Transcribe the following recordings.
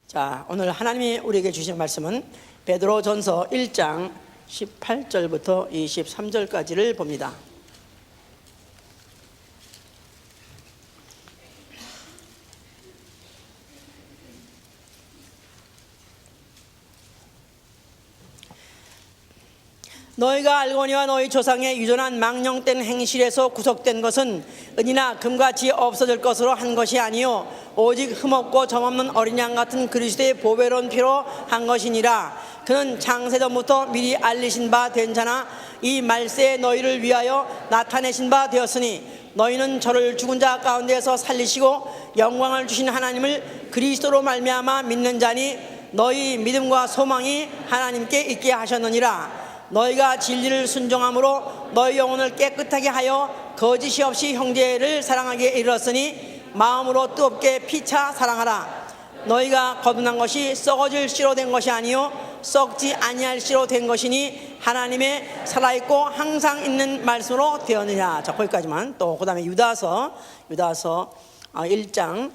자, 오늘 하나님이 우리에게 주신 말씀은 베드로전서 1장 18절부터 23절까지를 봅니다. 너희가 알거니와 너희 조상의 유전한 망령된 행실에서 구속된 것은 은이나 금같이 없어질 것으로 한 것이 아니요 오직 흠없고 점없는 어린 양 같은 그리스도의 보배로운 피로 한 것이니라. 그는 창세전부터 미리 알리신 바 된 자나 이 말세에 너희를 위하여 나타내신 바 되었으니 너희는 저를 죽은 자 가운데에서 살리시고 영광을 주신 하나님을 그리스도로 말미암아 믿는 자니 너희 믿음과 소망이 하나님께 있게 하셨느니라. 너희가 진리를 순종함으로 너희 영혼을 깨끗하게 하여 거짓이 없이 형제를 사랑하기에 이르렀으니 마음으로 뜨겁게 피차 사랑하라. 너희가 거듭난 것이 썩어질 씨로 된 것이 아니요 썩지 아니할 씨로 된 것이니 하나님의 살아있고 항상 있는 말씀으로 되었느냐. 자, 거기까지만. 또 그 다음에 유다서 1장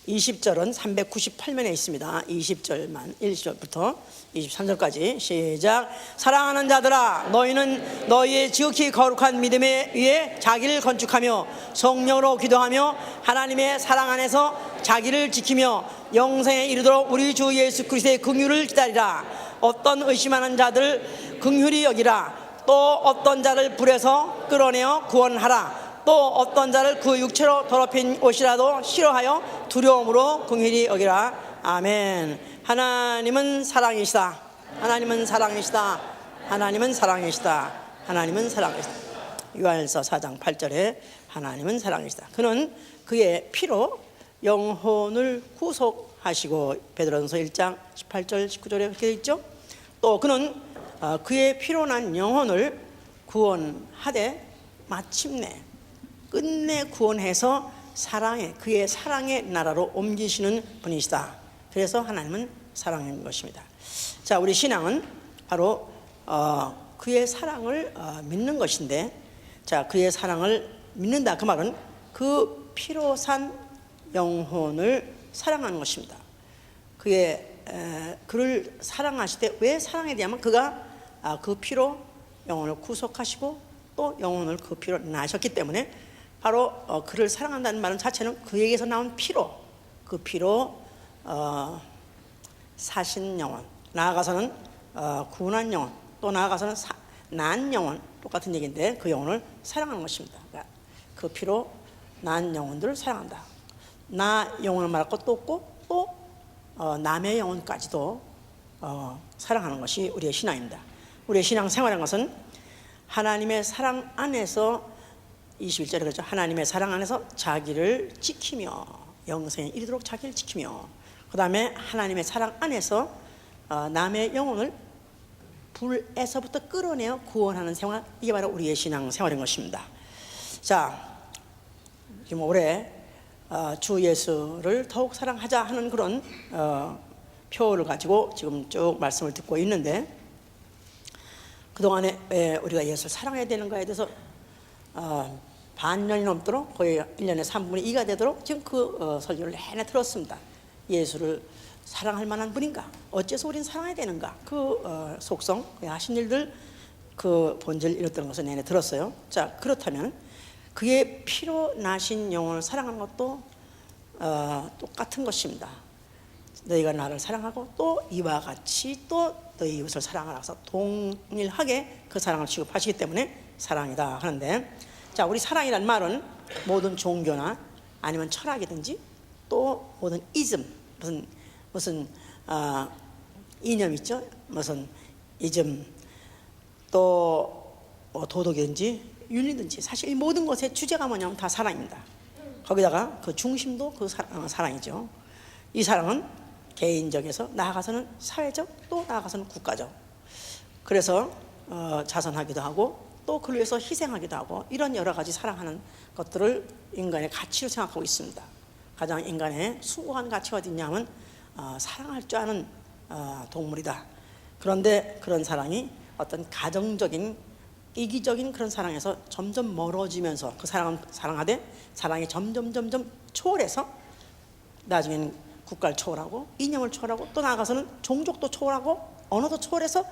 20절은 398면에 있습니다. 20절만 1절부터 23절까지 시작. 사랑하는 자들아, 너희는 너희의 지극히 거룩한 믿음에 의해 자기를 건축하며 성령으로 기도하며 하나님의 사랑 안에서 자기를 지키며 영생에 이르도록 우리 주 예수 그리스도의 긍휼을 기다리라. 어떤 의심하는 자들 긍휼히 여기라. 또 어떤 자를 불에서 끌어내어 구원하라. 또 어떤 자를 그 육체로 더럽힌 옷이라도 싫어하여 두려움으로 긍휼히 여기라. 아멘. 하나님은 사랑이시다. 하나님은 사랑이시다. 하나님은 사랑이시다. 하나님은 사랑이시다. 요한일서 4장 8절에 하나님은 사랑이시다. 그는 그의 피로 영혼을 구속하시고, 베드로전서 1장 18절 19절에 그렇게 되어 있죠. 또 그는 그의 피로 난 영혼을 구원하되 마침내 끝내 구원해서 그의 사랑의 나라로 옮기시는 분이시다. 그래서 하나님은 사랑인 것입니다. 자, 우리 신앙은 바로 그의 사랑을 믿는 것인데, 자, 그의 사랑을 믿는다 그 말은 그 피로 산 영혼을 사랑하는 것입니다. 그를 사랑하실 때 왜 사랑해야 되냐면 그가 그 피로 영혼을 구속하시고 또 영혼을 그 피로 나셨기 때문에 바로 그를 사랑한다는 말은 자체는 그에게서 나온 피로, 그 피로 사신 영혼, 나아가서는 구원한 영혼, 또 나아가서는 난 영혼, 똑같은 얘기인데 그 영혼을 사랑하는 것입니다. 그러니까 그 피로 난 영혼들을 사랑한다. 나 영혼을 말할 것도 없고 또 남의 영혼까지도 사랑하는 것이 우리의 신앙입니다. 우리의 신앙 생활한 것은 하나님의 사랑 안에서 21절에 그렇죠. 하나님의 사랑 안에서 자기를 지키며 영생에 이르도록 자기를 지키며, 그 다음에 하나님의 사랑 안에서 남의 영혼을 불에서부터 끌어내어 구원하는 생활, 이게 바로 우리의 신앙 생활인 것입니다. 자, 지금 올해 주 예수를 더욱 사랑하자 하는 그런 표를 가지고 지금 쭉 말씀을 듣고 있는데, 그동안에 왜 우리가 예수를 사랑해야 되는가에 대해서 반년이 넘도록 거의 1년에 3분의 2가 되도록 지금 그 설교를 내내 들었습니다. 예수를 사랑할 만한 분인가? 어째서 우리는 사랑해야 되는가? 그 속성, 하신 일들, 그 본질 이랬던 것을 내내 들었어요. 자, 그렇다면 그의 피로 나신 영혼을 사랑하는 것도 똑같은 것입니다. 너희가 나를 사랑하고 또 이와 같이 또 너희 이웃을 사랑하라 해서 동일하게 그 사랑을 취급하시기 때문에 사랑이다 하는데, 자, 우리 사랑이란 말은 모든 종교나 아니면 철학이든지 또 모든 이즘, 무슨 이념 있죠? 무슨 이즘, 또 도덕이든지 윤리든지, 사실 이 모든 것의 주제가 뭐냐면 다 사랑입니다. 거기다가 그 중심도 그 사랑이죠. 이 사랑은 개인적에서 나아가서는 사회적, 또 나아가서는 국가적. 그래서 자선하기도 하고 또 그를 위해서 희생하기도 하고, 이런 여러 가지 사랑하는 것들을 인간의 가치로 생각하고 있습니다. 가장 인간의 숭고한 가치가 어디 있냐면 사랑할 줄 아는 동물이다. 그런데 그런 사랑이 어떤 가정적인 이기적인 그런 사랑에서 점점 멀어지면서 그 사랑은 사랑하되 사랑이 점점 초월해서 나중에는 국가를 초월하고 이념을 초월하고 또 나아가서는 종족도 초월하고 언어도 초월해서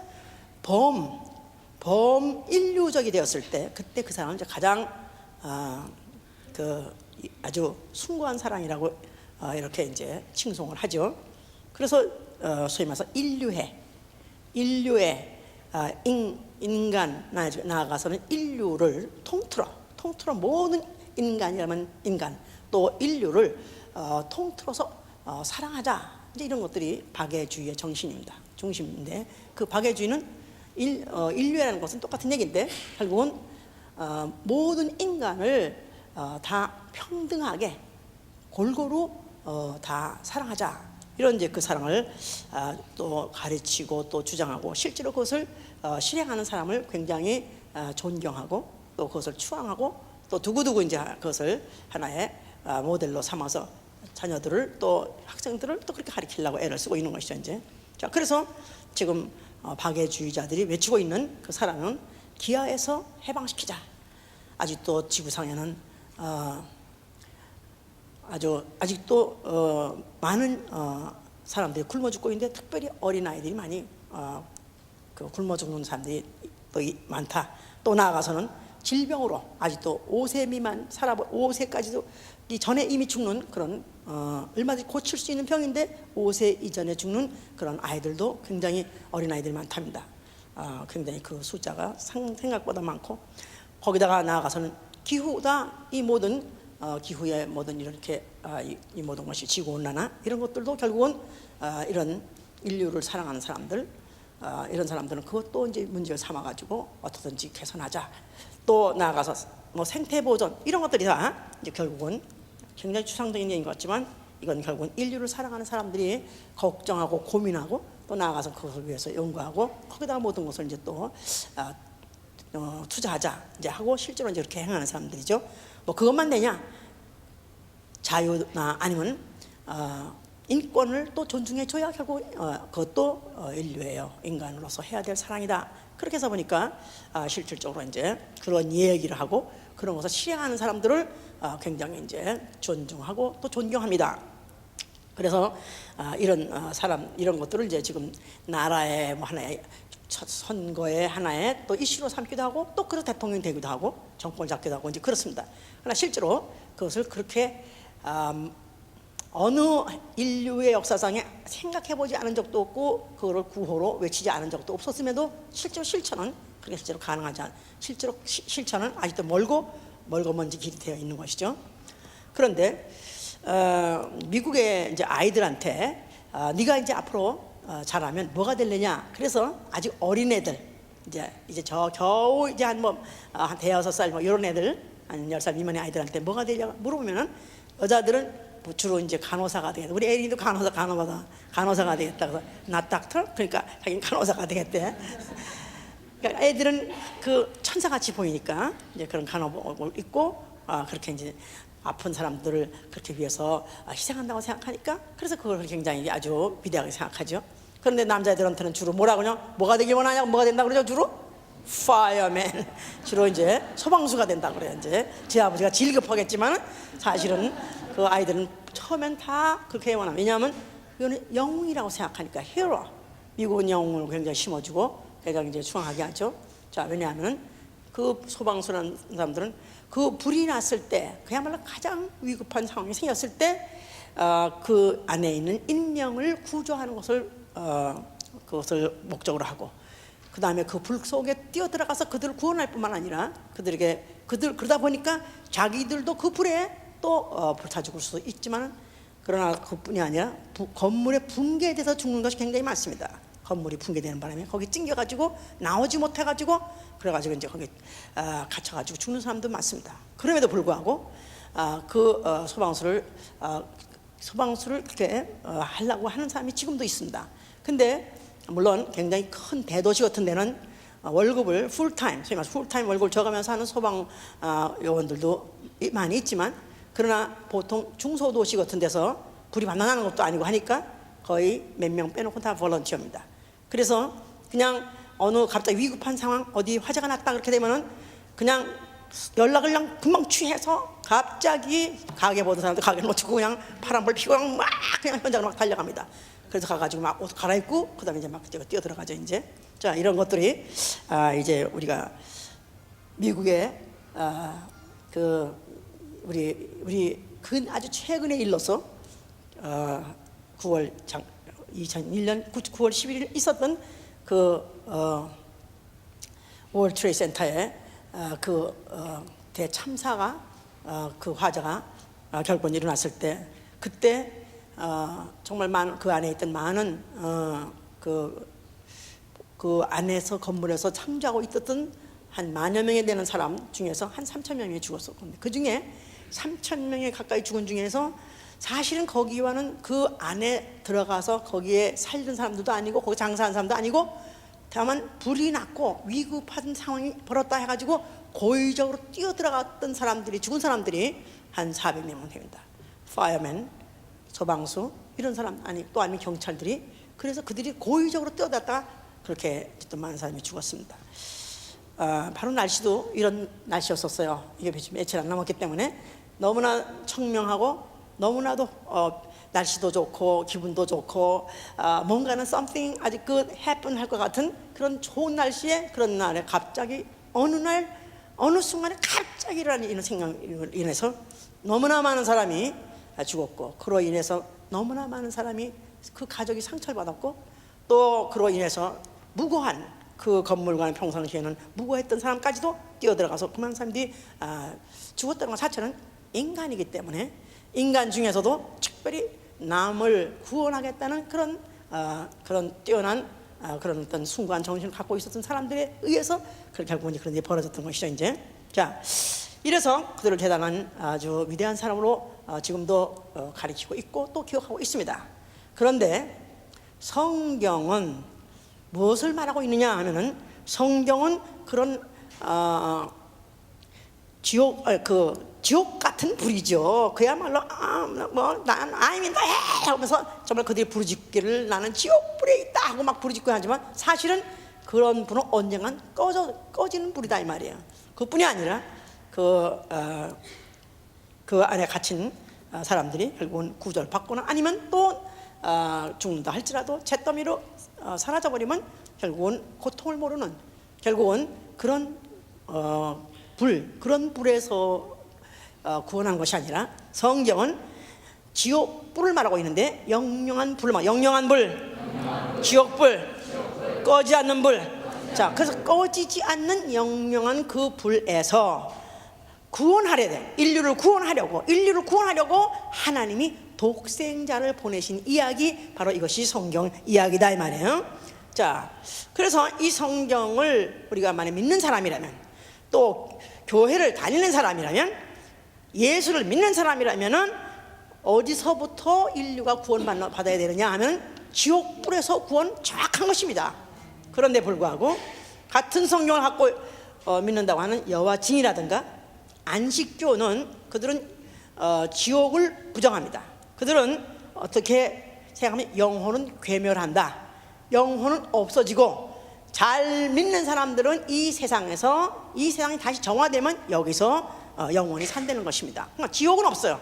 범인류적이 되었을 때 그때 그 사람은 이제 가장 아주 숭고한 사랑이라고 이렇게 이제 칭송을 하죠. 그래서 소위 말해서 인류의 인간 나아가서는 인류를 통틀어 모든 인간이라면 인간 또 인류를 통틀어서 사랑하자, 이제 이런 것들이 박애주의의 정신입니다. 중심인데 그 박애주의는 인류라는 것은 똑같은 얘기인데 결국은 모든 인간을 다 평등하게 골고루 다 사랑하자, 이런 이제 그 사랑을 또 가르치고 또 주장하고 실제로 그것을 실행하는 사람을 굉장히 존경하고 또 그것을 추앙하고 또 두고두고 이제 그것을 하나의 모델로 삼아서 자녀들을 또 학생들을 또 그렇게 가르치려고 애를 쓰고 있는 것이죠. 이제 자, 그래서 지금 박애주의자들이 외치고 있는 그 사랑은 기아에서 해방시키자. 아직도 지구상에는 아직도 많은 사람들이 굶어 죽고 있는데 특별히 어린 아이들이 많이 그 굶어 죽는 사람들이 또 많다. 또 나아가서는 질병으로 아직도 5세 미만 5세까지도 전에 이미 죽는 그런 얼마든지 고칠 수 있는 병인데 5세 이전에 죽는 그런 아이들도 굉장히 어린 아이들이 많답니다. 굉장히 그 숫자가 생각보다 많고 거기다가 나아가서는 기후다. 이 모든 기후의 모든 이렇게 이 모든 것이 지구 온난화 이런 것들도 결국은 이런 인류를 사랑하는 사람들, 이런 사람들은 그것도 이제 문제를 삼아가지고 어떻든지 개선하자. 또 나아가서 뭐 생태 보존 이런 것들이 다 이제 결국은 굉장히 추상적인 얘기인 것 같지만 이건 결국은 인류를 사랑하는 사람들이 걱정하고 고민하고 또 나아가서 그것을 위해서 연구하고 거기다가 모든 것을 이제 또 투자하자 이제 하고 실제로 이제 이렇게 행하는 사람들이죠. 뭐 그것만 되냐? 자유나 아니면 인권을 또 존중해줘야 결국 그것도 인류예요. 인간으로서 해야 될 사랑이다. 그렇게 해서 보니까 실질적으로 이제 그런 얘기를 하고 그런 것을 실행하는 사람들을 굉장히 이제 존중하고 또 존경합니다. 그래서 이런 사람 이런 것들을 이제 지금 나라의 뭐 하나의 선거의 하나의 또 이슈로 삼기도 하고 또 그래서 대통령이 되기도 하고 정권을 잡기도 하고 이제 그렇습니다. 그러나 실제로 그것을 그렇게 어느 인류의 역사상에 생각해보지 않은 적도 없고 그거를 구호로 외치지 않은 적도 없었음에도 실제로 실천은 그렇게 실제로 가능하지 않은 실제로 실천은 아직도 멀고 먼지 길이 되어 있는 것이죠. 그런데 미국의 이제 아이들한테 네가 이제 앞으로 자라면 뭐가 될래냐? 그래서 아직 어린 애들 이제 겨우 이제 한 대여섯 살 뭐 이런 애들 한 10살 미만의 아이들한테 뭐가 되냐 물어보면은 여자들은 주로 이제 간호사가 되겠다. 우리 애리도 간호사가 되겠다. 그래서 나 닥터 그러니까 자기는 간호사가 되겠대. 그러니까 애들은 그 천사같이 보이니까 이제 그런 간호복을 입고 그렇게 이제 아픈 사람들을 그렇게 위해서 희생한다고 생각하니까 그래서 그걸 굉장히 아주 위대하게 생각하죠. 그런데 남자애들한테는 주로 뭐라고 그러냐? 뭐가 되길 원하냐고 뭐가 된다 그러죠? 주로 fireman 주로 이제 소방수가 된다 그래요. 이제 제 아버지가 질급하겠지만 사실은 그 아이들은 처음엔 다 그렇게 원합니다. 왜냐하면 이거는 영웅이라고 생각하니까 히어로. 미국은 영웅을 굉장히 심어주고 굉장히 이제 추앙하게 하죠. 자, 왜냐하면 그 소방수라는 사람들은 그 불이 났을 때 그야말로 가장 위급한 상황이 생겼을 때 그 안에 있는 인명을 구조하는 것을 그것을 목적으로 하고 그 다음에 그 불 속에 뛰어들어가서 그들을 구원할 뿐만 아니라 그러다 보니까 자기들도 그 불에 또 불타 죽을 수도 있지만 그러나 그뿐이 아니라 건물의 붕괴에 대해서 죽는 것이 굉장히 많습니다. 건물이 붕괴되는 바람에 거기 찡겨가지고 나오지 못해가지고 그래가지고 이제 거기 갇혀가지고 죽는 사람도 많습니다. 그럼에도 불구하고 그 소방수를 그렇게 하려고 하는 사람이 지금도 있습니다. 근데 물론 굉장히 큰 대도시 같은 데는 월급을 풀타임 월급을 줘가면서 하는 소방 요원들도 많이 있지만 그러나 보통 중소도시 같은 데서 불이 반나나는 것도 아니고 하니까 거의 몇 명 빼놓고 다 볼런티어입니다. 그래서 그냥 어느 갑자기 위급한 상황 어디 화재가 났다 그렇게 되면은 그냥 연락을 그냥 금방 취해서 갑자기 가게 보던 사람들 가게를 놓치고 그냥 파란불 피고 그냥 현장으로 막 달려갑니다. 그래서 가가지고 막 옷 갈아입고 그다음에 이제 막 뛰어 들어가죠. 이제 자, 이런 것들이 이제 우리가 미국의 그 우리 그 아주 최근의 일로서 2001년 9월 11일 있었던 그 월드 트레이드 센터의 대참사가 그 화재가 결국 일어났을 때, 그때 정말 그 안에 있던 많은 그 안에서 건물에서 창조하고 있었던 한 10,000여 명에 되는 사람 중에서 한 3,000 명이 죽었었는데, 그 중에 3,000 명에 가까이 죽은 중에서 사실은 거기와는 그 안에 들어가서 거기에 살던 사람들도 아니고 거기 장사한 사람도 아니고, 다만 불이 났고 위급한 상황이 벌었다 해가지고 고의적으로 뛰어들어갔던 사람들이, 죽은 사람들이 한 400명 됩니다. 파이어맨, 소방수 이런 사람, 또 아니면 경찰들이. 그래서 그들이 고의적으로 뛰어들었다가 그렇게 또 많은 사람이 죽었습니다. 바로 날씨도 이런 날씨였었어요. 이게 며칠 안 남았기 때문에 너무나 청명하고 너무나도 날씨도 좋고 기분도 좋고 뭔가는 something 아주 good happen 할 것 같은 그런 좋은 날씨에, 그런 날에 갑자기 어느 순간에 갑자기 일어나는 생각으로 인해서 너무나 많은 사람이 죽었고, 그로 인해서 너무나 많은 사람이, 그 가족이 상처를 받았고, 또 그로 인해서 무고한 그 건물과는 평상시에는 무고했던 사람까지도 뛰어들어가서 그 많은 사람들이 죽었다는 것 자체는 인간이기 때문에, 인간 중에서도 특별히 남을 구원하겠다는 그런 뛰어난 그런 어떤 숭고한 정신을 갖고 있었던 사람들에 의해서 결국은 그런 일이 벌어졌던 것이죠. 이제 자, 이래서 그들을 대단한 아주 위대한 사람으로 지금도 가리키고 있고 또 기억하고 있습니다. 그런데 성경은 무엇을 말하고 있느냐 하면은, 성경은 그런 지옥 같은 불이죠. 그야말로 난 아임인다 하면서 정말 그들이 부르짖기를 나는 지옥 불에 있다 하고 막 부르짖고 하지만, 사실은 그런 불은 언젠간 꺼지는 불이다 이 말이에요. 그뿐이 아니라 그 안에 갇힌 사람들이 결국은 구조를 받거나 아니면 또 죽는다 할지라도 잿더미로 사라져버리면 결국은 고통을 모르는, 결국은 그런 그런 불에서 구원한 것이 아니라, 성경은 지옥불을 말하고 있는데 영영한 불, 영영한 불, 지옥불, 꺼지 않는 불. 자, 그래서 꺼지지 않는 영영한 그 불에서 구원하려 돼. 인류를 구원하려고 하나님이 독생자를 보내신 이야기, 바로 이것이 성경 이야기다 이 말이에요. 자, 그래서 이 성경을 우리가 만약 믿는 사람이라면, 또 교회를 다니는 사람이라면, 예수를 믿는 사람이라면은 어디서부터 인류가 구원받아야 되느냐 하면 지옥불에서 구원 정확한 것입니다. 그런데 불구하고 같은 성경을 갖고 믿는다고 하는 여호와 증인이라든가 안식교는 그들은 지옥을 부정합니다. 그들은 어떻게 생각하면 영혼은 괴멸한다, 영혼은 없어지고, 잘 믿는 사람들은 이 세상이 다시 정화되면 여기서 영혼이 산다는 것입니다. 그러니까 지옥은 없어요.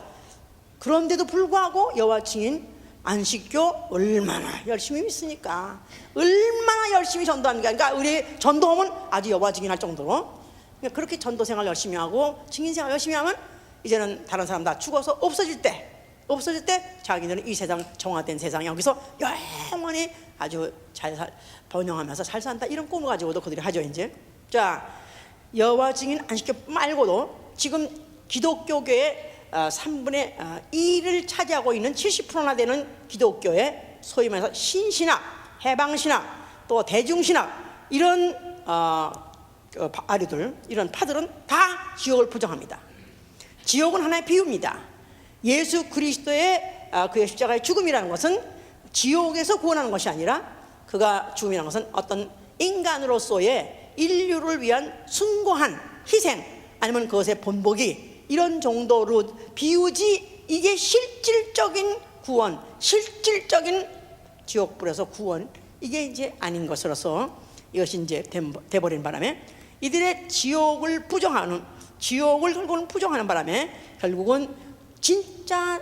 그런데도 불구하고 여호와 증인 안식교 얼마나 열심히 믿습니까? 얼마나 열심히 전도합니까? 그러니까 우리 전도하면 아주 여호와 증인할 정도로, 그러니까 그렇게 전도 생활 열심히 하고 증인 생활 열심히 하면 이제는 다른 사람 다 죽어서 없어질 때 자기들은 이 세상, 정화된 세상에 여기서 영원히 아주 잘 번영하면서 잘 산다, 이런 꿈을 가지고도 그들이 하죠. 이제 자, 여호와 증인 안식교 말고도 지금 기독교계의 3분의 2를 차지하고 있는 70%나 되는 기독교의 소위 말해서 신신학, 해방신학, 또 대중신학, 이런 아류들, 이런 파들은 다 지옥을 부정합니다. 지옥은 하나의 비유입니다. 예수 그리스도의 그의 십자가의 죽음이라는 것은 지옥에서 구원하는 것이 아니라, 그가 죽음이라는 것은 어떤 인간으로서의 인류를 위한 숭고한 희생, 아니면 그것의 본보기, 이런 정도로 비유지, 이게 실질적인 구원, 실질적인 지옥불에서 구원, 이게 이제 아닌 것으로서 이것이 이제 돼버린 바람에 이들의 지옥을 결국은 부정하는 바람에 결국은 진짜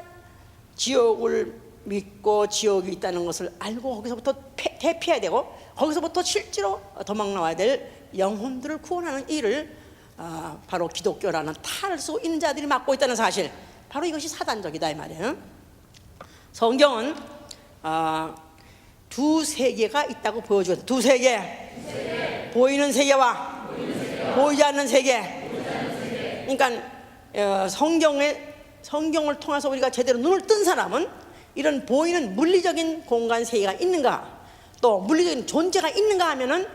지옥을 믿고 지옥이 있다는 것을 알고 거기서부터 대피해야 되고 거기서부터 실제로 도망 나와야 될 영혼들을 구원하는 일을 바로 기독교라는 탈을 수 있는 자들이 맡고 있다는 사실, 바로 이것이 사단적이다 이 말이에요. 성경은 두 세계가 있다고 보여주거든요. 두 세계. 보이는 세계와 보이지 않는 세계. 그러니까 성경을 통해서 우리가 제대로 눈을 뜬 사람은 이런 보이는 물리적인 공간 세계가 있는가, 또 물리적인 존재가 있는가 하면은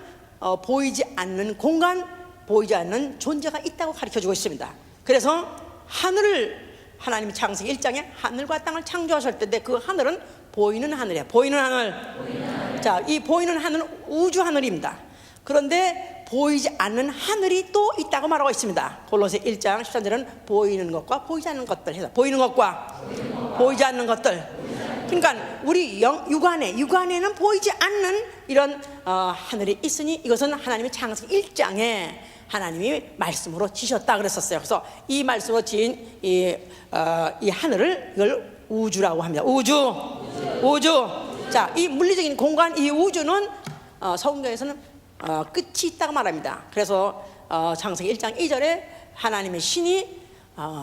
보이지 않는 공간, 보이지 않는 존재가 있다고 가르쳐주고 있습니다. 그래서 하늘을 하나님이 창세기 1장에 하늘과 땅을 창조하실 때인데 그 하늘은 보이는 하늘이에요. 보이는 하늘. 자, 이 보이는 하늘은 우주 하늘입니다. 그런데 보이지 않는 하늘이 또 있다고 말하고 있습니다. 골로새 1장 13절은 보이는 것과 보이지 않는 것들 해서 보이는 것과 보이지 않는 것들. 그러니까 우리 육안에는 보이지 않는 이런 하늘이 있으니 이것은 하나님의 창세기 1장에 하나님이 말씀으로 지셨다 그랬었어요. 그래서 이 말씀으로 지은 이 하늘을 이걸 우주라고 합니다. 우주. 자, 이 물리적인 공간, 이 우주는 성경에서는 끝이 있다고 말합니다. 그래서 창세기 1장 2절에 하나님의 신이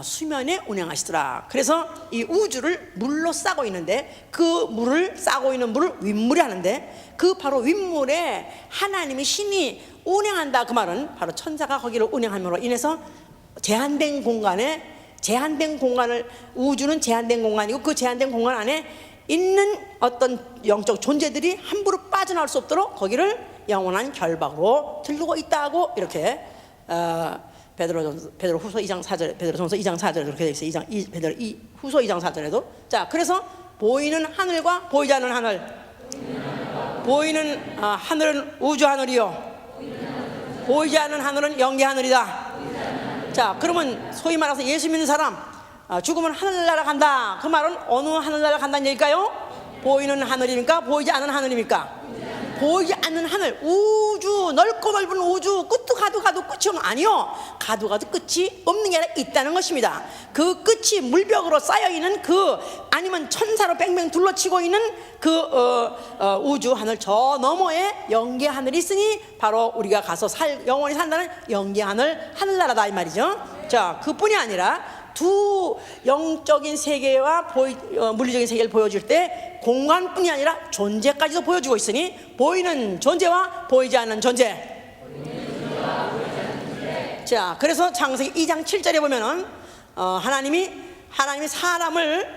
수면에 운행하시더라. 그래서 이 우주를 물로 싸고 있는데 그 물을 싸고 있는 물을 윗물이 하는데 그 바로 윗물에 하나님의 신이 운행한다. 그 말은 바로 천사가 거기를 운행함으로 인해서 제한된 공간을 우주는 제한된 공간이고 그 제한된 공간 안에 있는 어떤 영적 존재들이 함부로 빠져나올 수 없도록 거기를 영원한 결박으로 들고 있다고 이렇게 베드로후서 2장 4절, 베드로전서 2장 4절에 그렇게 되어 있어요. 베드로후서 2장 4절에도. 자, 그래서 보이는 하늘과 보이지 않는 하늘. 보이는 하늘은 우주 하늘이요. 보이지 않는 하늘은 영계 하늘이다. 자, 그러면 소위 말해서 예수 믿는 사람 죽으면 하늘나라 간다. 그 말은 어느 하늘나라 간다는 얘기일까요? 보이는 하늘입니까? 보이지 않는 하늘입니까? 보이지 않는 하늘, 우주, 넓고 넓은 우주, 끝도 가도 끝이 없는, 아니요, 가도 끝이 없는 게 아니라 있다는 것입니다. 그 끝이 물벽으로 쌓여있는 아니면 천사로 뺑뺑 둘러치고 있는 우주 하늘 저 너머에 영계 하늘이 있으니 바로 우리가 가서 영원히 산다는 영계 하늘나라다 이 말이죠. 자, 그뿐이 아니라 두 영적인 세계와 물리적인 세계를 보여줄 때 공간뿐이 아니라 존재까지도 보여주고 있으니 보이는 존재와 보이지 않는 존재. 자, 그래서 창세기 2장 7절에 보면은 하나님이 사람을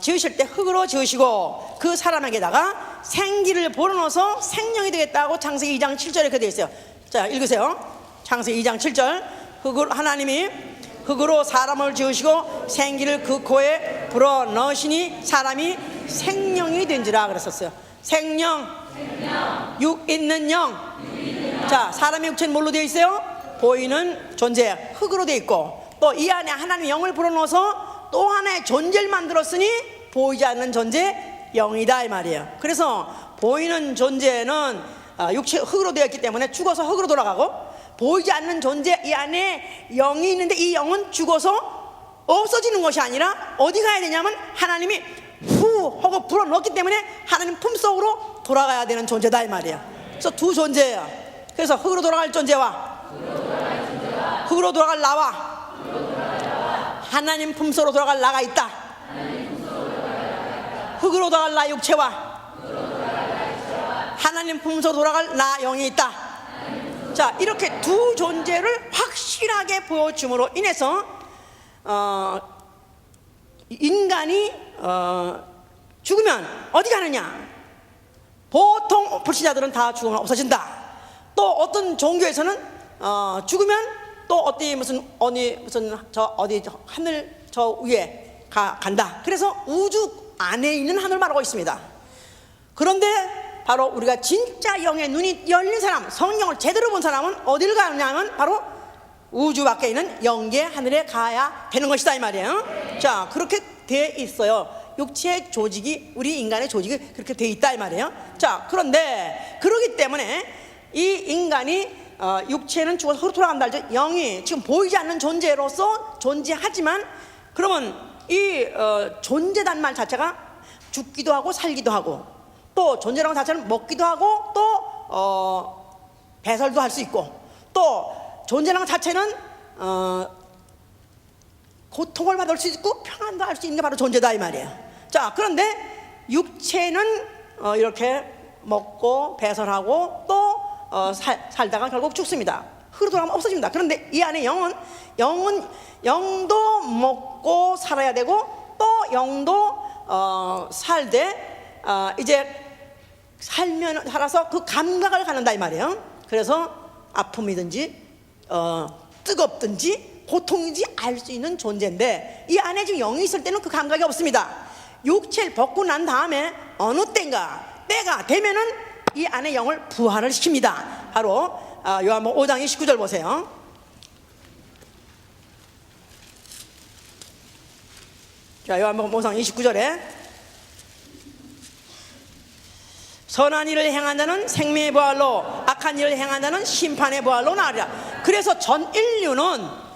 지으실 때 흙으로 지으시고 그 사람에게다가 생기를 불어넣어서 생명이 되겠다고 창세기 2장 7절에 그렇게 되어 있어요. 자, 읽으세요. 창세기 2장 7절. 하나님이 흙으로 사람을 지으시고 생기를 그 코에 불어넣으시니 사람이 생명이 된지라 그랬었어요. 생명. 육 있는 영. 자, 사람의 육체는 뭘로 되어 있어요? 보이는 존재 흙으로 되어 있고 또 이 안에 하나님의 영을 불어넣어서 또 하나의 존재를 만들었으니 보이지 않는 존재 영이다 이 말이에요. 그래서 보이는 존재는 육체 흙으로 되어 있기 때문에 죽어서 흙으로 돌아가고 보이지 않는 존재 이 안에 영이 있는데 이 영은 죽어서 없어지는 것이 아니라 어디 가야 되냐면 하나님이 후 하고 불어넣었기 때문에 하나님 품속으로 돌아가야 되는 존재다 이 말이에요. 그래서 두 존재예요. 그래서 흙으로 돌아갈 존재와 흙으로 돌아갈 나와 하나님 품속으로 돌아갈 나가 있다. 흙으로 돌아갈 나 육체와 하나님 품속으로 돌아갈 나 영이 있다. 자, 이렇게 두 존재를 확실하게 보여줌으로 인해서 인간이 죽으면 어디 가느냐? 보통 불신자들은 다 죽으면 없어진다. 또 어떤 종교에서는 죽으면 또 무슨 하늘 저 위에 간다. 그래서 우주 안에 있는 하늘 말하고 있습니다. 그런데 바로 우리가 진짜 영의 눈이 열린 사람, 성령을 제대로 본 사람은 어디를 가느냐면 바로 우주 밖에 있는 영계 하늘에 가야 되는 것이다 이 말이에요. 자, 그렇게 돼 있어요. 육체의 조직이, 우리 인간의 조직이 그렇게 돼 있다 이 말이에요. 자, 그런데 그러기 때문에 이 인간이 육체는 죽어서 흙으로 돌아간다 알죠? 영이 지금 보이지 않는 존재로서 존재하지만, 그러면 이 존재란 말 자체가 죽기도 하고 살기도 하고, 또 존재라는 자체는 먹기도 하고, 또 배설도 할 수 있고, 또 존재라는 자체는 고통을 받을 수 있고 평안도 할 수 있는 게 바로 존재다 이 말이에요. 자, 그런데 육체는 이렇게 먹고 배설하고 또 살다가 결국 죽습니다. 흙으로 돌아가면 없어집니다. 그런데 이 안에 영은 영도 먹고 살아야 되고, 또 영도 살되 이제 살아서 그 감각을 갖는다 이 말이에요. 그래서 아픔이든지 뜨겁든지 고통인지 알 수 있는 존재인데, 이 안에 지금 영이 있을 때는 그 감각이 없습니다. 육체를 벗고 난 다음에 어느 때가 되면은 이 안에 영을 부활을 시킵니다. 바로 요한복음 5장 29절 보세요. 자, 요한복음 5장 29절에 선한 일을 행한 자는 생명의 부활로, 악한 일을 행한 자는 심판의 부활로 나으리라. 그래서 전 인류는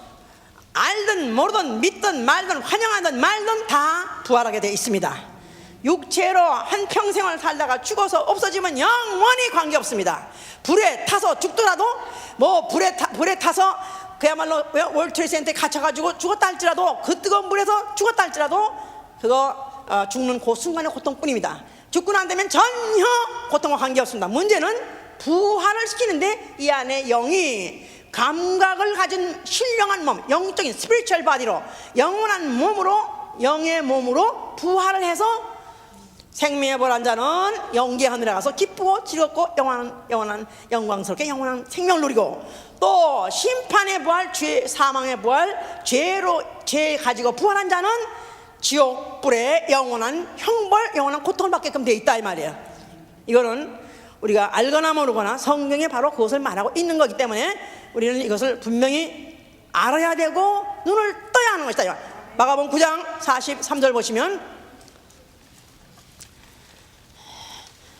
알든 모르든 믿든 말든 환영하든 말든 다 부활하게 되어 있습니다. 육체로 한 평생을 살다가 죽어서 없어지면 영원히 관계없습니다. 불에 타서 죽더라도, 뭐 불에 타서 그야말로 월트레이드센터에 갇혀가지고 죽었다 할지라도, 그 뜨거운 불에서 죽었다 할지라도 그거 죽는 그 순간의 고통뿐입니다. 죽고 난 다음엔 전혀 고통과 관계없습니다. 문제는 부활을 시키는데 이 안에 영이 감각을 가진 신령한 몸, 영적인 스피리추얼 바디로, 영원한 몸으로, 영의 몸으로 부활을 해서 생명의 부활한 자는 영계 하늘에 가서 기쁘고 즐겁고 영원한 영광스럽게 영원한 생명을 누리고, 또 심판의 부활, 사망의 부활, 죄 가지고 부활한 자는 지옥 불에 영원한 형벌, 영원한 고통을 받게끔 되어 있다 이 말이에요. 이거는 우리가 알거나 모르거나 성경에 바로 그것을 말하고 있는 거기 때문에 우리는 이것을 분명히 알아야 되고 눈을 떠야 하는 것이다. 마가복음 9장 43절 보시면,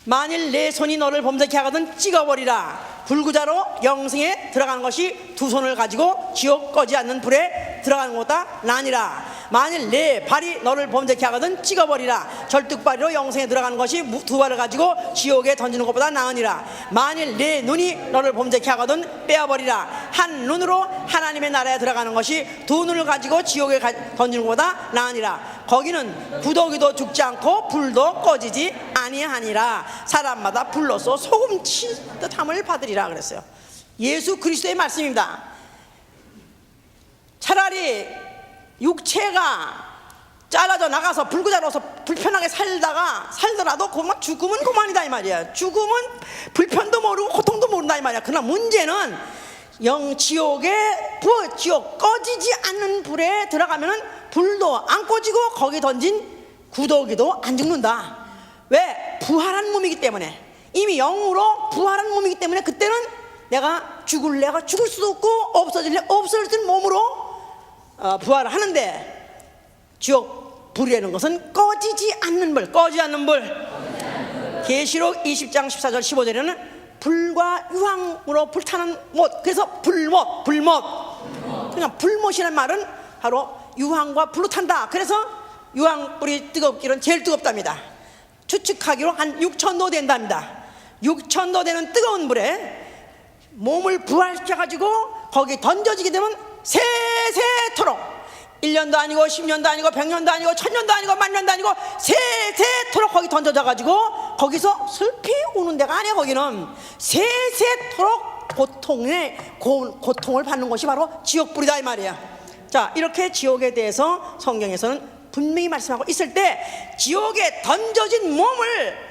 만일 내 손이 너를 범죄케 하거든 찍어버리라. 불구자로 영생에 들어가는 것이 두 손을 가지고 지옥 꺼지 않는 불에 들어가는 것보다 나으니라. 만일 내 발이 너를 범죄케 하거든 찍어버리라. 절뚝발이로 영생에 들어가는 것이 두 발을 가지고 지옥에 던지는 것보다 나으니라. 만일 내 눈이 너를 범죄케 하거든 빼어버리라. 한 눈으로 하나님의 나라에 들어가는 것이 두 눈을 가지고 지옥에 던지는 것보다 나으니라. 거기는 구더기도 죽지 않고 불도 꺼지지 아니하니라. 사람마다 불로써 소금 치듯함을 받으리라 그랬어요. 예수 그리스도의 말씀입니다. 차라리 육체가 잘라져 나가서 불구자로서 불편하게 살더라도 그만 죽으면 그만이다 이 말이야. 죽으면 불편도 모르고 고통도 모른다 이 말이야. 그러나 문제는 지옥 꺼지지 않는 불에 들어가면은 불도 안 꺼지고 거기 던진 구더기도 안 죽는다. 왜? 부활한 몸이기 때문에, 이미 영으로 부활한 몸이기 때문에 그때는 내가 죽을래가 죽을 수도 없고 없어질래 없어질 몸으로 부활을 하는데, 지옥 불이라는 것은 꺼지지 않는 불, 꺼지지 않는 불. 계시록 20장 14절 15절에는 불과 유황으로 불타는 못, 그래서 불못. 그러니까 불못이라는 말은 바로 유황과 불로 탄다. 그래서 유황불이 뜨겁기는 제일 뜨겁답니다. 추측하기로 한 6,000도 된답니다. 6,000도 되는 뜨거운 불에 몸을 부활시켜가지고 거기 던져지게 되면 세세토록, 1년도 아니고 10년도 아니고 100년도 아니고 1000년도 아니고 10,000년도 아니고 세세토록 거기 던져져가지고 거기서 슬피 우는 데가 아니야. 거기는 세세토록 고통을 받는 것이 바로 지옥불이다 이 말이야. 자, 이렇게 지옥에 대해서 성경에서는 분명히 말씀하고 있을 때, 지옥에 던져진 몸을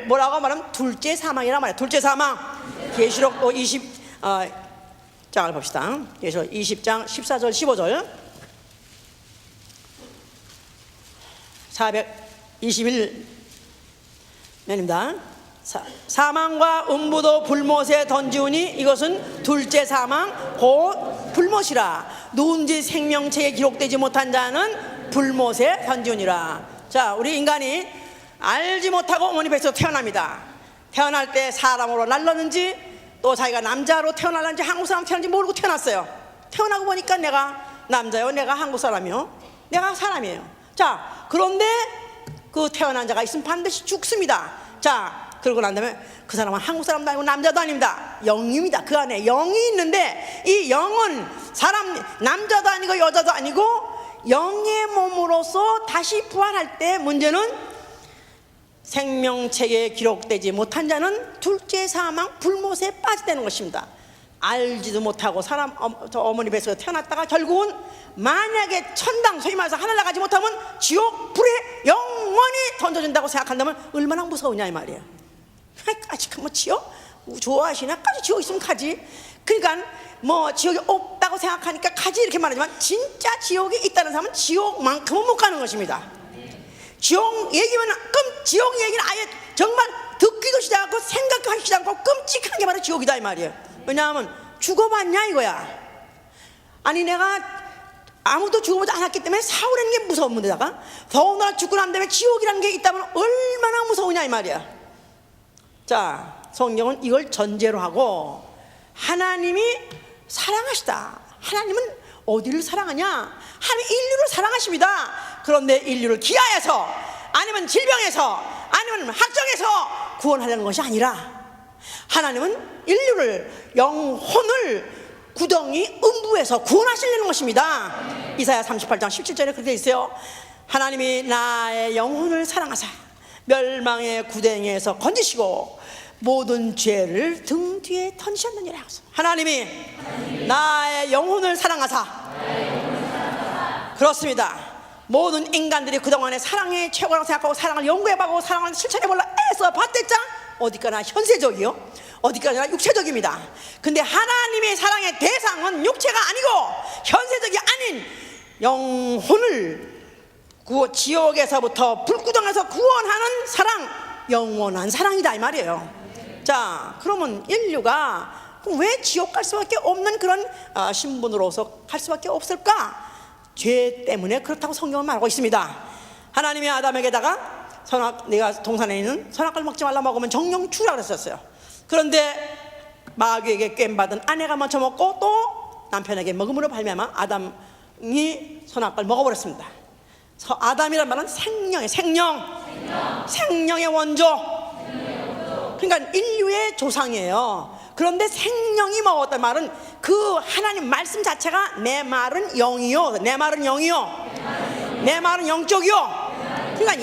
뭐라고 말하면 둘째 사망이라 말이야. 둘째 사망. 계시록 20장을 봅시다. 계시록 20장 14절 15절 421면입니다. 사망과 음부도 불못에 던지우니 이것은 둘째 사망 곧 불못이라. 누군지 생명체에 기록되지 못한 자는 불못에 던지우니라. 자, 우리 인간이 알지 못하고 어머니 뱃속에서 태어납니다. 태어날 때 사람으로 날랐는지 또 자기가 남자로 태어날는지 한국 사람 태어난지 모르고 태어났어요. 태어나고 보니까 내가 남자요, 내가 한국 사람이요, 내가 사람이에요. 자, 그런데 그 태어난 자가 있으면 반드시 죽습니다. 자, 그러고 난 다음에 그 사람은 한국 사람도 아니고 남자도 아닙니다. 영입니다. 그 안에 영이 있는데 이 영은 사람, 남자도 아니고 여자도 아니고 영의 몸으로서 다시 부활할 때 문제는 생명책에 기록되지 못한 자는 둘째 사망 불못에 빠지다는 것입니다. 알지도 못하고 저 어머니 뱃속에 태어났다가 결국은 만약에 천당, 소위 말해서 하늘 나가지 못하면 지옥 불에 영원히 던져진다고 생각한다면 얼마나 무서우냐 이 말이에요. 아직 뭐 지옥 좋아하시나? 까지 지옥 있으면 가지. 그러니까 뭐 지옥이 없다고 생각하니까 가지 이렇게 말하지만 진짜 지옥이 있다는 사람은 지옥만큼은 못 가는 것입니다. 지옥 얘기면 지옥 얘기는 아예 정말 듣기도 시작 않고 생각도 하시지 않고 끔찍한 게 바로 지옥이다 이 말이에요. 왜냐하면 죽어봤냐 이거야. 아니 내가 아무도 죽어보지 않았기 때문에 사후라는 게 무서운 데다가 더군다나 죽고 난 다음에 지옥이라는 게 있다면 얼마나 무서우냐 이 말이야. 자, 성경은 이걸 전제로 하고 하나님이 사랑하시다. 하나님은 어디를 사랑하냐? 하나님 인류를 사랑하십니다. 그런데 인류를 기아에서 아니면 질병에서 아니면 학정에서 구원하려는 것이 아니라 하나님은 인류를 영혼을 구덩이 음부에서 구원하시려는 것입니다. 이사야 38장 17절에 그렇게 돼 있어요. 하나님이 나의 영혼을 사랑하사 멸망의 구덩이에서 건지시고 모든 죄를 등 뒤에 던지셨느니라. 하나님이 나의 영혼을 사랑하사 그렇습니다. 모든 인간들이 그동안에 사랑의 최고라고 생각하고 사랑을 연구해보고 사랑을 실천해보려 애써 봤댔자 어디까지나 현세적이요, 어디까지나 육체적입니다. 근데 하나님의 사랑의 대상은 육체가 아니고 현세적이 아닌 영혼을 지옥에서부터 불구덩에서 구원하는 사랑, 영원한 사랑이다 이 말이에요. 자, 그러면 인류가 왜 지옥 갈 수밖에 없는 그런 신분으로서 갈 수밖에 없을까? 죄 때문에 그렇다고 성경은 말하고 있습니다. 하나님이 아담에게다가 네가 동산에 있는 선악과를 먹지 말라, 먹으면 정령 죽으라 그랬었어요. 그런데 마귀에게 꿰임받은 아내가 먼저 먹고 또 남편에게 먹음으로 발매하면 아담이 선악과를 먹어버렸습니다. 아담이란 말은 생명의 원조. 그러니까 인류의 조상이에요. 그런데 생명이 먹었단 말은 그 하나님 말씀 자체가 내 말은 영이요, 내 말은 영적이요. 그러니까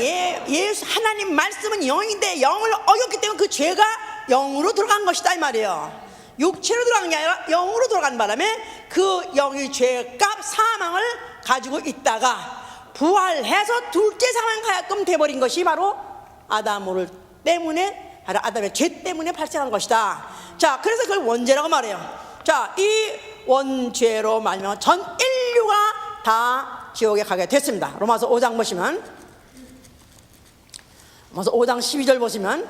예수 하나님 말씀은 영인데 영을 어겼기 때문에 그 죄가 영으로 들어간 것이다 이 말이에요. 육체로 들어간 게 아니라 영으로 들어간 바람에 그 영의 죄값 사망을 가지고 있다가 부활해서 둘째 사망 가야끔 돼버린 것이 바로 아담을 때문에, 바로 아담의 죄 때문에 발생한 것이다. 자, 그래서 그걸 원죄라고 말해요. 자, 이 원죄로 말미암아 전 인류가 다 지옥에 가게 됐습니다. 로마서 5장 보시면, 로마서 5장 12절 보시면,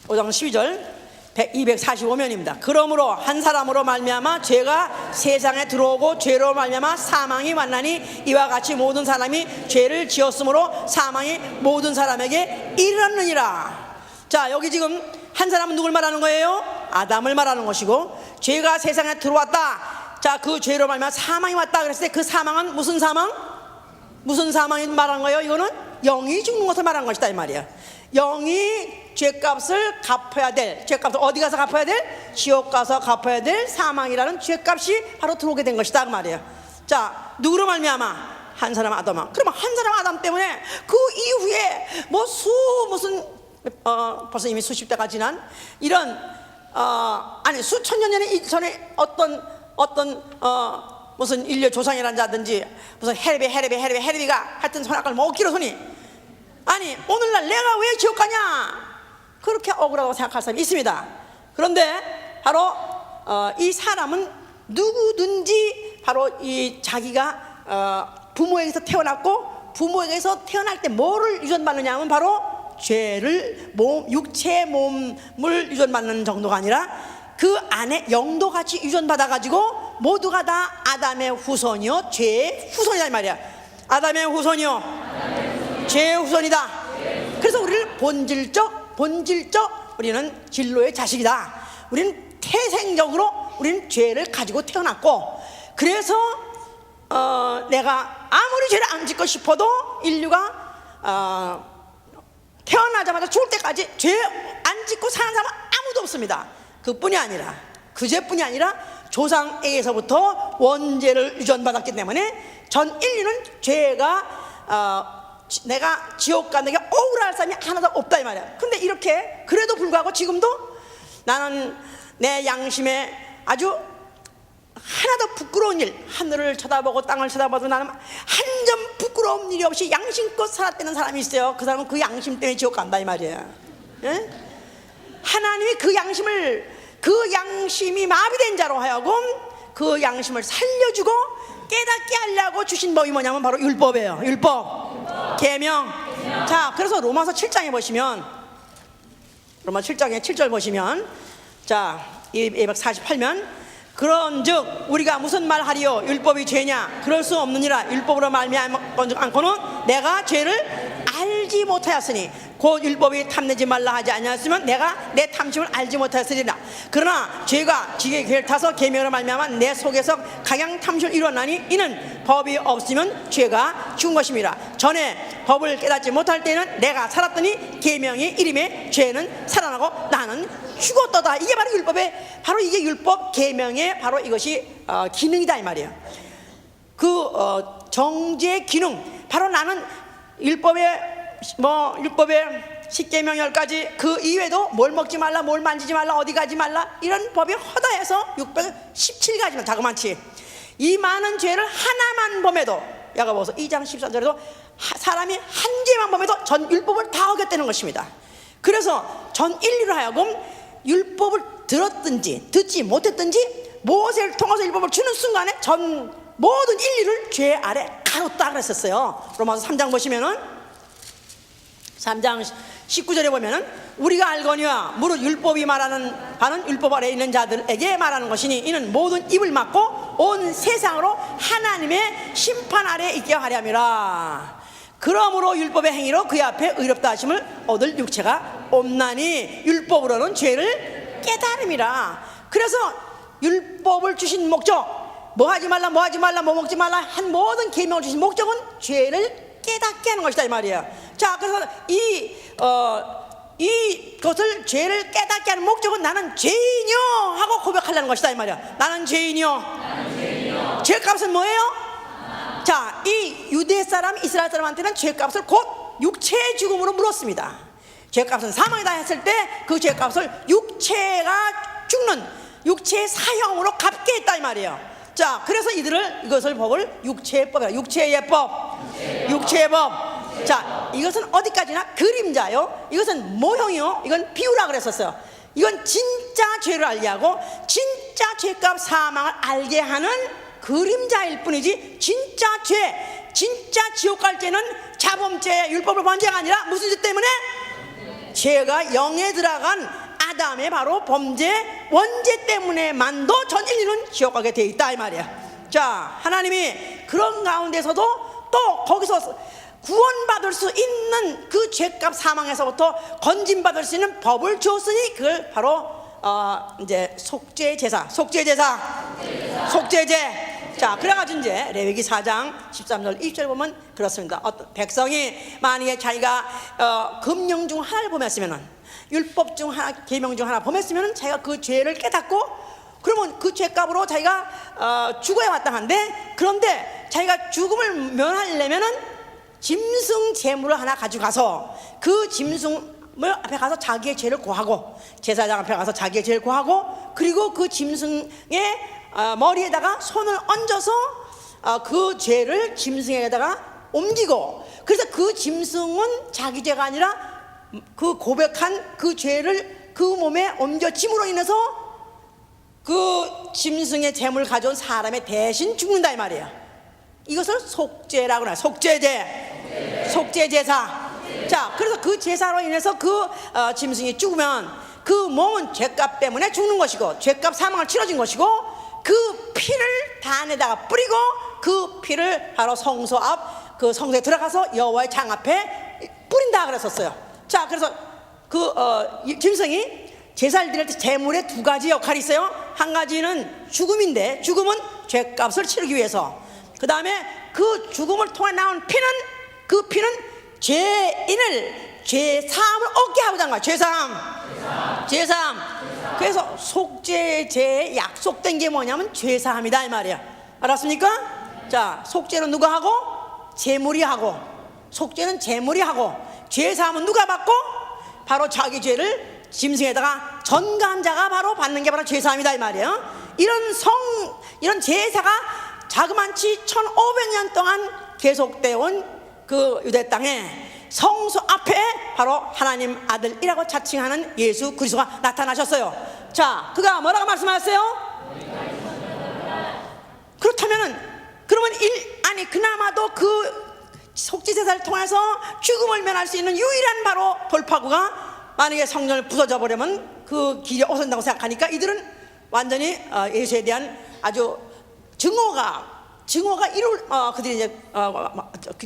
5장 12절 245면입니다. 그러므로 한 사람으로 말미암아 죄가 세상에 들어오고 죄로 말미암아 사망이 왔나니 이와 같이 모든 사람이 죄를 지었으므로 사망이 모든 사람에게 이르렀느니라. 자, 여기 지금 한 사람은 누굴 말하는 거예요? 아담을 말하는 것이고, 죄가 세상에 들어왔다. 자, 그 죄로 말미암아 사망이 왔다 그랬을 때 그 사망은 무슨 사망? 무슨 사망이 말하는 거예요? 이거는 영이 죽는 것을 말하는 것이다 이 말이야. 영이 죄값을 갚아야 될, 죄값을 어디 가서 갚아야 될? 지옥 가서 갚아야 될 사망이라는 죄값이 바로 들어오게 된 것이다 그 말이에요. 자, 누구로 말미암아? 한 사람 아담아. 그러면 한 사람 아담 때문에 그 이후에 뭐 벌써 이미 수십 대가 지난 이런 아니 수천 년 전에 어떤 무슨 인류 조상이라든지 무슨 헤레비가 하여튼 선악과를 먹기로 손이, 아니 오늘날 내가 왜 지옥 가냐, 그렇게 억울하다고 생각할 사람이 있습니다. 그런데 바로 이 사람은 누구든지 바로 이 자기가 부모에게서 태어났고, 부모에게서 태어날 때 뭐를 유전받느냐 하면 바로 죄를, 육체의 몸을 유전받는 정도가 아니라 그 안에 영도 같이 유전받아가지고 모두가 다 아담의 후손이요 죄의 후손이다 이 말이야. 아담의 후손이요 죄의 후손이다. 그래서 우리를 본질적 우리는 진로의 자식이다. 우리는 태생적으로 우리는 죄를 가지고 태어났고, 그래서 내가 아무리 죄를 안 짓고 싶어도 인류가 태어나자마자 죽을 때까지 죄 안 짓고 사는 사람은 아무도 없습니다. 그뿐이 아니라, 그 죄뿐이 아니라 조상에게서부터 원죄를 유전받았기 때문에 전 인류는 죄가 내가 지옥 가는 게 억울할 사람이 하나도 없다 이 말이야. 근데 이렇게 그래도 불구하고 지금도 나는 내 양심에 아주 하나도 부끄러운 일, 하늘을 쳐다보고 땅을 쳐다봐도 나는 한 점 부끄러운 일이 없이 양심껏 살았다는 사람이 있어요. 그 사람은 그 양심 때문에 지옥 간다 이 말이에요. 예? 하나님이 그 양심이 마비된 자로 하여금 그 양심을 살려주고 깨닫게 하려고 주신 법이 뭐냐면 바로 율법이에요. 율법, 계명. 자, 그래서 로마서 7장에 보시면, 로마 7장에 7절 보시면, 자, 248면 그런즉 우리가 무슨 말 하리요? 율법이 죄냐? 그럴 수 없느니라. 율법으로 말미암고는 내가 죄를 알지 못하였으니 곧 율법이 탐내지 말라 하지 아니하였으면 내가 내 탐심을 알지 못하였으리라. 그러나 죄가 지게 괴를 타서 계명으로 말미암아 내 속에서 각양 탐심을 이루었나니 이는 법이 없으면 죄가 죽은 것임이라. 전에 법을 깨닫지 못할 때는 내가 살았더니 계명의 이름에 죄는 살아나고 나는 죽었도다. 이게 바로 율법의, 바로 이게 율법 계명의 바로 이것이 기능이다 이 말이에요. 그 정죄의 기능, 바로 나는 율법의 십계명 10가지 그 이외에도 뭘 먹지 말라, 뭘 만지지 말라, 어디 가지 말라, 이런 법이 허다해서 617가지만 자그만치 이 많은 죄를 하나만 범해도, 야고보서 2장 14절에도 사람이 한 죄만 범해도 전 율법을 다 어겼다는 것입니다. 그래서 전 인류로 하여금 율법을 들었든지 듣지 못했든지 모세를 통해서 율법을 주는 순간에 전 모든 인류를 죄 아래 가뒀다 그랬었어요. 로마서 3장 보시면은 3장 19절에 보면은 우리가 알거니와 무릇 율법이 말하는 바는 율법 아래에 있는 자들에게 말하는 것이니 이는 모든 입을 막고 온 세상으로 하나님의 심판 아래에 있게 하려미라. 그러므로 율법의 행위로 그의 앞에 의롭다 하심을 얻을 육체가 없나니 율법으로는 죄를 깨달음이라. 그래서 율법을 주신 목적, 뭐 하지 말라, 뭐 하지 말라, 뭐 먹지 말라 한 모든 계명을 주신 목적은 죄를 깨닫게 하는 것이다 이 말이에요. 자, 그래서 이것을 죄를 깨닫게 하는 목적은 나는 죄인이요 하고 고백하려는 것이다 이 말이야. 나는 죄인이요. 죄값은 뭐예요? 자, 이 유대 사람, 이스라엘 사람한테는 죄값을 곧 육체의 죽음으로 물었습니다. 죄값은 사망이다 했을 때 그 죄값을 육체가 죽는 육체의 사형으로 갚게 했다 이 말이에요. 자, 그래서 이것을 법을 육체의 법이라. 육체의 법, 육체의 법. 자, 이것은 어디까지나 그림자요, 이것은 모형이요, 이건 비유라 그랬었어요. 이건 진짜 죄를 알게 하고 진짜 죄값 사망을 알게 하는 그림자일 뿐이지 진짜 죄, 진짜 지옥 갈 죄는 자범죄, 율법을 범한 죄가 아니라 무슨 죄 때문에? 죄가 영에 들어간 아담의 바로 범죄, 원죄 때문에만도 전 인류는 지옥 가게 돼 있다 이 말이야. 자, 하나님이 그런 가운데서도 또 거기서 구원받을 수 있는 그 죄값 사망에서부터 건진받을 수 있는 법을 주었으니 그걸 바로 이제 속죄제. 자, 그래가지고 이제 레위기 4장 13절 20절 보면 그렇습니다. 어떤 백성이 만약에 자기가 금령 중 하나를 범했으면은, 율법 중 하나, 계명 중 하나 범했으면은 자기가 그 죄를 깨닫고 그러면 그 죄값으로 자기가 죽어야 마땅한데, 그런데 자기가 죽음을 면하려면은 짐승 제물을 하나 가져가서 그 짐승을 앞에 가서 자기의 죄를 고하고, 제사장 앞에 가서 자기의 죄를 고하고, 그리고 그 짐승의 머리에다가 손을 얹어서 그 죄를 짐승에다가 옮기고, 그래서 그 짐승은 자기 죄가 아니라 그 고백한 그 죄를 그 몸에 옮겨짐으로 인해서 그 짐승의 제물을 가져온 사람의 대신 죽는다 이 말이에요. 이것을 속죄라고 해요. 속죄제사. 자, 그래서 그 제사로 인해서 그 짐승이 죽으면 그 몸은 죄값 때문에 죽는 것이고, 죄값 사망을 치러진 것이고, 그 피를 단에다가 뿌리고 그 피를 바로 성소 앞, 그 성소에 들어가서 여호와의 장 앞에 뿌린다 그랬었어요. 자, 그래서 짐승이 제사를 드릴 때 제물에 두 가지 역할이 있어요. 한 가지는 죽음인데, 죽음은 죄값을 치르기 위해서, 그 다음에 그 죽음을 통해 나온 피는, 그 피는 죄인을 죄사함을 얻게 하고자 하는 거야. 죄사함. 그래서 속죄제에 약속된 게 뭐냐면 죄사함이다 이 말이야. 알았습니까? 자, 속죄는 누가 하고? 제물이 하고. 속죄는 제물이 하고, 죄사함은 누가 받고? 바로 자기 죄를 짐승에다가 전가한 자가 바로 받는 게 바로 죄사함이다 이 말이에요. 이런 제사가 자그만치 1500년 동안 계속되어 온 그 유대 땅에 성소 앞에 바로 하나님 아들이라고 자칭하는 예수 그리스도가 나타나셨어요. 자, 그가 뭐라고 말씀하셨어요? 그러면 그나마도 그 속죄제사를 통해서 죽음을 면할 수 있는 유일한 바로 돌파구가, 만약에 성전을 부서져 버리면 그 길이 없어진다고 생각하니까 이들은 완전히 예수에 대한 아주 증오가 그들이 이제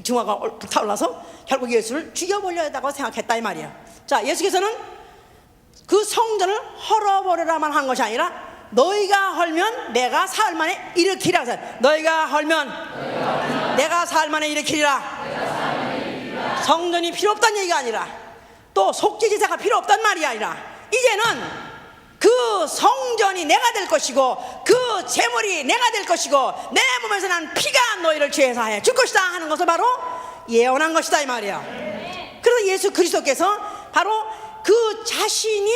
증오가 불타올라서 결국 예수를 죽여버려야 한다고 생각했다 이 말이야. 자, 예수께서는 그 성전을 헐어버리라만 한 것이 아니라 너희가 헐면 내가 사흘 만에 일으키리라 하셨어요. 너희가 헐면 내가 사흘 만에 일으키리라. 성전이 필요 없다는 얘기가 아니라, 또 속죄제사가 필요 없단 말이 아니라, 이제는 그 성전이 내가 될 것이고 그 제물이 내가 될 것이고 내 몸에서 난 피가 너희를 죄사해 줄 것이다 하는 것을 바로 예언한 것이다 이 말이야. 그래서 예수 그리스도께서 바로 그 자신이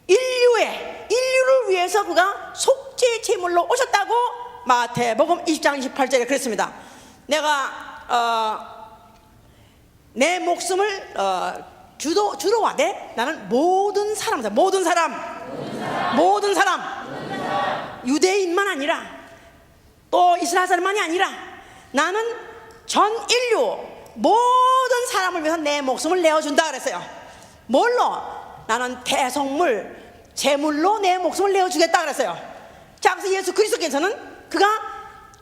인류를 위해서 그가 속죄 제물로 오셨다고 마태복음 20장 28절에 그랬습니다. 내가 내 목숨을 주러 와대. 나는 모든 사람, 유대인만 아니라 또 이스라엘 사람만이 아니라 나는 전 인류 모든 사람을 위해서 내 목숨을 내어준다 그랬어요. 뭘로? 나는 대속물 제물로 내 목숨을 내어주겠다 그랬어요. 자, 그래서 예수 그리스도께서는 그가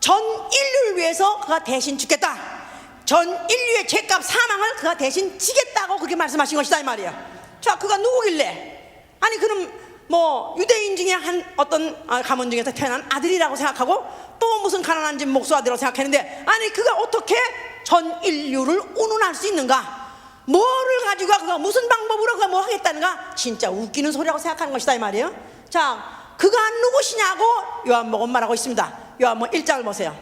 전 인류를 위해서 그가 대신 죽겠다, 전 인류의 죄값 사망을 그가 대신 지겠다고 그렇게 말씀하신 것이다 이 말이야. 자, 그가 누구길래? 아니, 그럼 뭐 유대인 중에 한 어떤 가문 중에서 태어난 아들이라고 생각하고 또 무슨 가난한 집 목수 아들이라고 생각했는데, 아니 그가 어떻게 전 인류를 운운할 수 있는가? 뭐를 가지고 그가 무슨 방법으로 그가 뭐 하겠다는가? 진짜 웃기는 소리라고 생각하는 것이다 이 말이에요. 자, 그가 누구시냐고 요한복음 말하고 있습니다. 요한복음 1장을 보세요.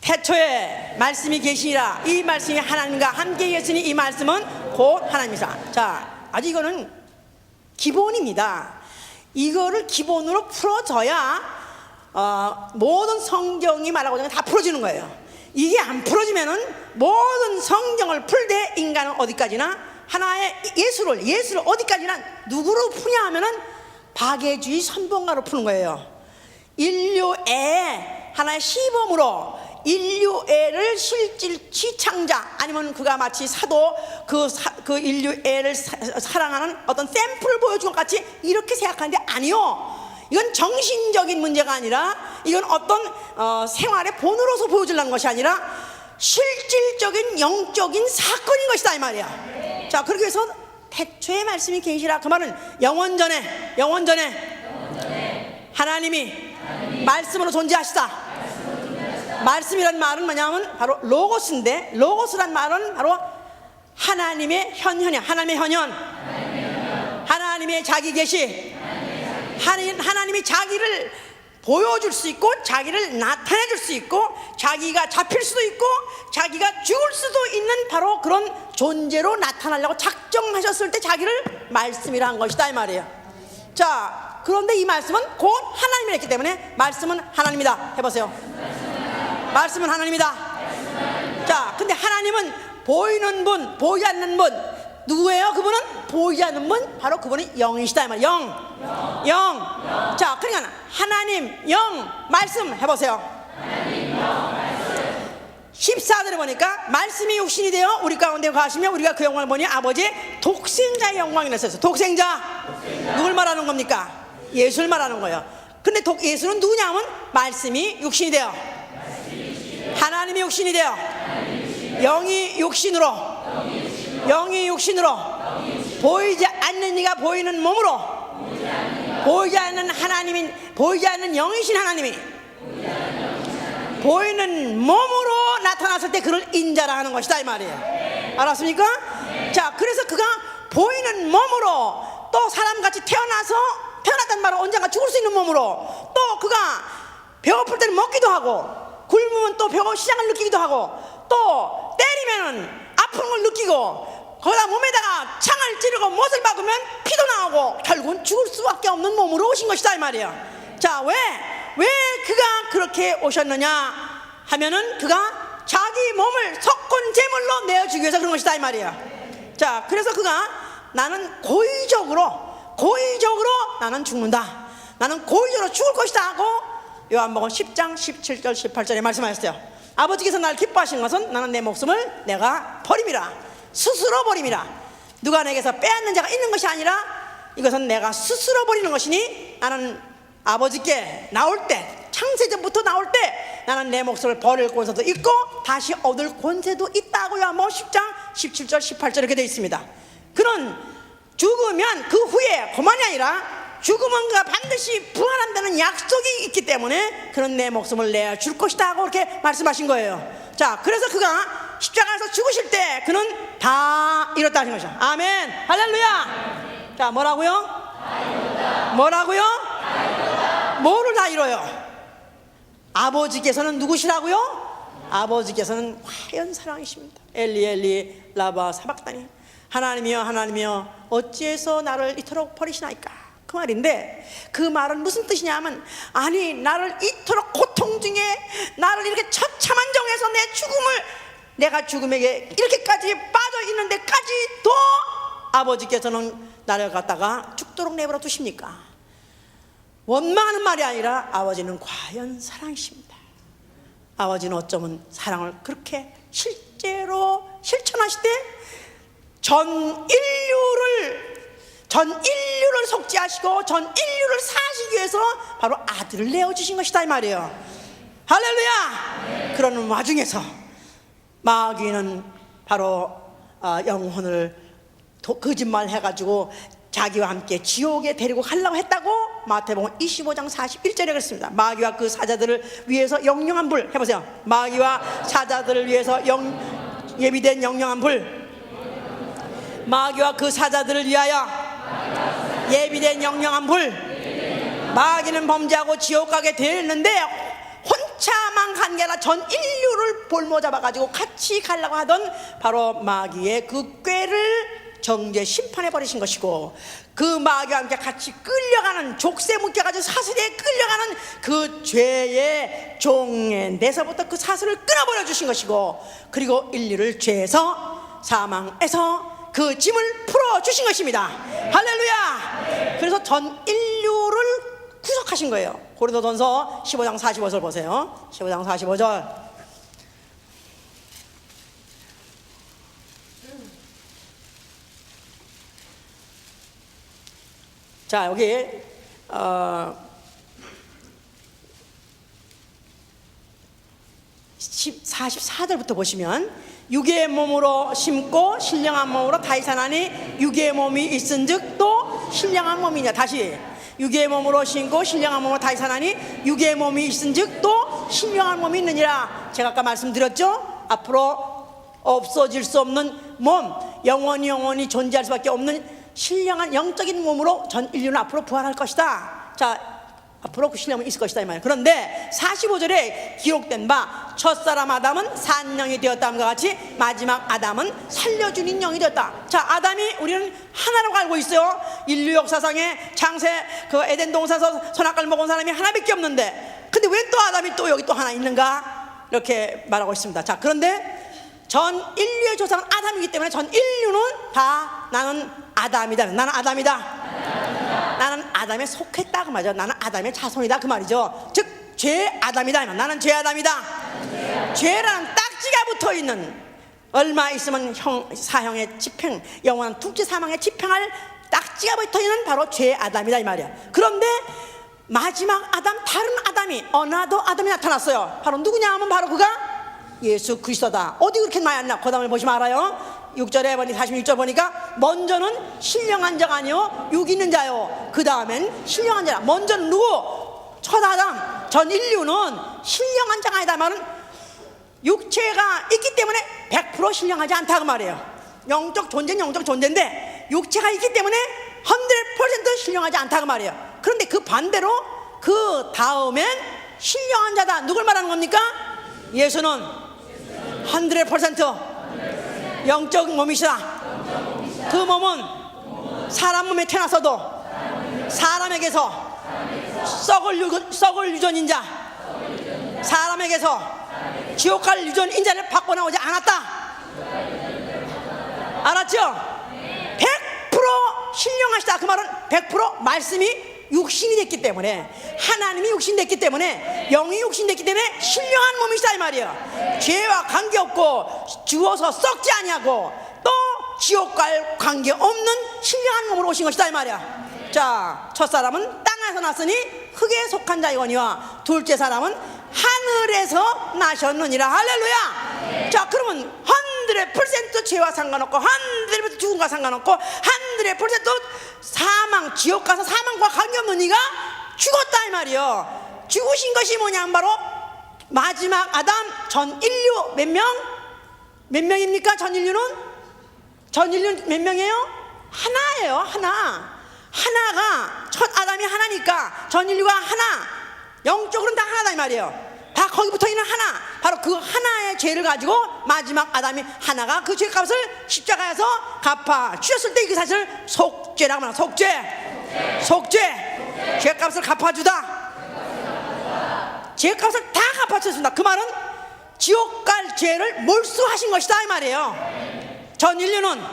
태초에 말씀이 계시니라. 이 말씀이 하나님과 함께 계시니 이 말씀은 곧 하나님이시라. 자, 아주 이거는 기본입니다. 이거를 기본으로 풀어져야 모든 성경이 말하고 있는 게 다 풀어지는 거예요. 이게 안 풀어지면은 모든 성경을 풀 때 인간은 어디까지나 하나의 예수를 어디까지나 누구로 푸냐 하면은 박애주의 선봉가로 푸는 거예요. 인류의 하나의 시범으로 인류애를 실질치 창자, 아니면 그가 마치 사도 그 인류애를 사랑하는 어떤 샘플을 보여준 것 같이 이렇게 생각하는데 아니요. 이건 정신적인 문제가 아니라 이건 어떤 생활의 본으로서 보여주려는 것이 아니라 실질적인 영적인 사건인 것이다 이 말이야. 자, 그렇게 해서 태초의 말씀이 계시라. 그 말은 영원 전에 하나님이 말씀으로 존재하시다. 말씀이란 말은 뭐냐면 바로 로고스인데, 로고스란 말은 바로 하나님의 현현이야. 하나님의 현현, 하나님의 자기 계시, 하나님이 자기를 보여줄 수 있고 자기를 나타내 줄 수 있고 자기가 잡힐 수도 있고 자기가 죽을 수도 있는 바로 그런 존재로 나타나려고 작정하셨을 때 자기를 말씀이라 한 것이다 이 말이에요. 자, 그런데 이 말씀은 곧 하나님이랬기 때문에 말씀은 하나님이다 해보세요. 말씀은 하나님이다. 자, 근데 하나님은 보이는 분, 보이지 않는 분 누구예요? 그분은 보이지 않는 분, 바로 그분은 영이시다 이 말이에요. 영. 자, 그러니까 하나님, 영, 말씀 해보세요. 하나님, 영, 말씀. 14절에 보니까 말씀이 육신이 되어 우리 가운데 가시며 우리가 그 영광을 보니 아버지의 독생자의 영광이라 했어요. 독생자. 누굴 말하는 겁니까? 예수를 말하는 거예요. 근데 예수는 누구냐면 말씀이 육신이 되어 하나님이 육신이 되어 영이 육신으로 보이지 않는 이가 보이는 몸으로 보이지 않는 영이신 하나님이 보이는 몸으로 나타났을 때 그를 인자라 하는 것이다 이 말이에요. 알았습니까? 자, 그래서 그가 보이는 몸으로 또 사람같이 태어났단 말은 언젠가 죽을 수 있는 몸으로 또 그가 배고플 때는 먹기도 하고 굶으면 또 시장을 느끼기도 하고 또 때리면은 아픈 걸 느끼고 거기다 몸에다가 창을 찌르고 못을 박으면 피도 나오고 결국은 죽을 수밖에 없는 몸으로 오신 것이다 이 말이에요. 자, 왜 그가 그렇게 오셨느냐 하면은 그가 자기 몸을 석권 제물로 내어주기 위해서 그런 것이다 이 말이에요. 자, 그래서 그가 나는 고의적으로 나는 죽는다, 나는 고의적으로 죽을 것이다 하고 요한복음 10장 17절 18절에 말씀하셨어요. 아버지께서 나를 기뻐하신 것은 나는 내 목숨을 내가 버림이라, 스스로 버림이라. 누가 내게서 빼앗는 자가 있는 것이 아니라 이것은 내가 스스로 버리는 것이니 나는 아버지께 나올 때, 창세전부터 나올 때 나는 내 목숨을 버릴 권세도 있고 다시 얻을 권세도 있다고 요한복음 10장 17절 18절 이렇게 되어 있습니다. 그는 죽으면 그 후에 그만이 아니라 죽으면 그가 반드시 부활한다는 약속이 있기 때문에 그는 내 목숨을 내줄 것이다 하고 그렇게 말씀하신 거예요. 자, 그래서 그가 십자가에서 죽으실 때 그는 다 이뤘다 하신 것이죠. 아멘, 할렐루야. 자, 뭐라고요? 뭐를 다 이뤄요? 아버지께서는 누구시라고요? 아버지께서는 과연 사랑이십니다. 엘리 엘리 라바 사박다니, 하나님이여 어찌해서 나를 이토록 버리시나이까, 그 말인데 그 말은 무슨 뜻이냐면, 아니 나를 이토록 고통 중에 나를 이렇게 처참한 정에서 내가 죽음에게 이렇게까지 빠져 있는데까지도 아버지께서는 나를 갖다가 죽도록 내버려 두십니까? 원망하는 말이 아니라 아버지는 과연 사랑이십니다. 아버지는 어쩌면 사랑을 그렇게 실제로 실천하시되 전 인류를 속죄하시고 전 인류를 사시기 위해서 바로 아들을 내어주신 것이다 이 말이에요. 할렐루야. 그러는 와중에서 마귀는 바로 영혼을 거짓말 해가지고 자기와 함께 지옥에 데리고 가려고 했다고 마태복음 25장 41절에 그랬습니다. 마귀와 그 사자들을 위해서 영영한 불, 해보세요. 마귀와 사자들을 위해서 예비된 영영한 불, 마귀와 그 사자들을 위하여 예비된 영영한 불. 마귀는 범죄하고 지옥 가게 되었는데 혼자만 간 게 아니라 전 인류를 볼모 잡아가지고 같이 가려고 하던 바로 마귀의 그 꾀를 정죄 심판해 버리신 것이고, 그 마귀와 함께 같이 끌려가는, 족쇄 묶여가지고 사슬에 끌려가는 그 죄의 종에 내서부터 그 사슬을 끊어버려 주신 것이고, 그리고 인류를 죄에서 사망에서 그 짐을 풀어주신 것입니다. 할렐루야. 그래서 전 인류를 구속하신 거예요. 고린도전서 15장 45절 보세요. 15장 45절. 자, 여기 44절부터 보시면, 육의 몸으로 심고 신령한 몸으로 다이사나니 육의 몸이 있은즉 또 신령한 몸이냐. 다시, 육의 몸으로 심고 신령한 몸으로 다이사나니 육의 몸이 있은즉 또 신령한 몸이 있느니라. 제가 아까 말씀드렸죠. 앞으로 없어질 수 없는 몸, 영원히 존재할 수밖에 없는 신령한 영적인 몸으로 전 인류는 앞으로 부활할 것이다. 자, 앞으로 그 신령이 있을 것이다 이 말이에요. 그런데 45절에 기록된 바 첫사람 아담은 산영이 되었다함과 같이 마지막 아담은 살려주는 영이 되었다. 자, 아담이 우리는 하나라고 알고 있어요. 인류 역사상에 창세 그 에덴 동산에서 선악과를 먹은 사람이 하나밖에 없는데, 근데 왜 또 아담이 또 여기 또 하나 있는가, 이렇게 말하고 있습니다. 자, 그런데 전 인류의 조상은 아담이기 때문에 전 인류는 다 나는 아담이다, 나는 아담이다, 나는 아담에 속했다 그 말이죠. 나는 아담의 자손이다 그 말이죠. 즉 죄 아담이다, 나는 죄 아담이다. 죄라는 딱지가 붙어있는, 얼마 있으면 사형의 집행, 영원한 둘째 사망의 집행할 딱지가 붙어있는 바로 죄 아담이다 이 말이야. 그런데 마지막 아담, 다른 아담이, 어나더 아담이 나타났어요. 바로 누구냐 하면 바로 그가 예수 그리스도다. 어디 그렇게 많이 안 나? 그 다음에 보시면 알아요. 6절에 보니 46절 보니까 먼저는 신령한 자가 아니요 육 있는 자요, 그 다음엔 신령한 자라. 먼저는 누구? 첫 아담, 전 인류는 신령한 자가 아니다. 말은 육체가 있기 때문에 100% 신령하지 않다 그 말이에요. 영적 존재는 영적 존재인데 육체가 있기 때문에 100% 신령하지 않다 그 말이에요. 그런데 그 반대로 그 다음엔 신령한 자다. 누굴 말하는 겁니까? 예수는 100% 영적 몸이시다. 그 몸은 사람 몸에 태어났어도 사람에게서 썩을 유전인 자, 사람에게서 지옥갈 유전인 자를 바꿔 나오지 않았다. 알았죠? 100% 신령하시다. 그 말은 100% 말씀이 육신이 됐기 때문에, 하나님이 육신 됐기 때문에, 영이 육신 됐기 때문에 신령한 몸이시다 이 말이에요. 죄와 관계없고 죽어서 썩지 아니하고 또 지옥갈 관계없는 신령한 몸으로 오신 것이다 이 말이야. 자, 첫사람은 땅에서 났으니 흙에 속한 자이거니와 둘째 사람은 하늘에서 나셨느니라. 할렐루야. 자, 그러면 100% 죄와 상관없고 100% 죽음과 상관없고 100% 사망, 지옥 가서 사망과 관계없는 이가 죽었다 이 말이요. 죽으신 것이 뭐냐, 바로 마지막 아담, 전 인류 몇 명? 몇 명입니까? 전 인류는 몇 명이에요? 하나예요. 하나가, 첫 아담이 하나니까 전 인류가 하나, 영적으로는 다 하나다 이 말이에요. 다 거기 붙어있는 하나, 바로 그 하나의 죄를 가지고 마지막 아담이 하나가 그 죄값을 십자가에서 갚아 주셨을 때 이게 사실 속죄라고 말합니다. 속죄. 죄값을 갚아주다. 죄값을 다 갚아주셨습니다. 그 말은 지옥 갈 죄를 몰수하신 것이다 이 말이에요. 전 인류는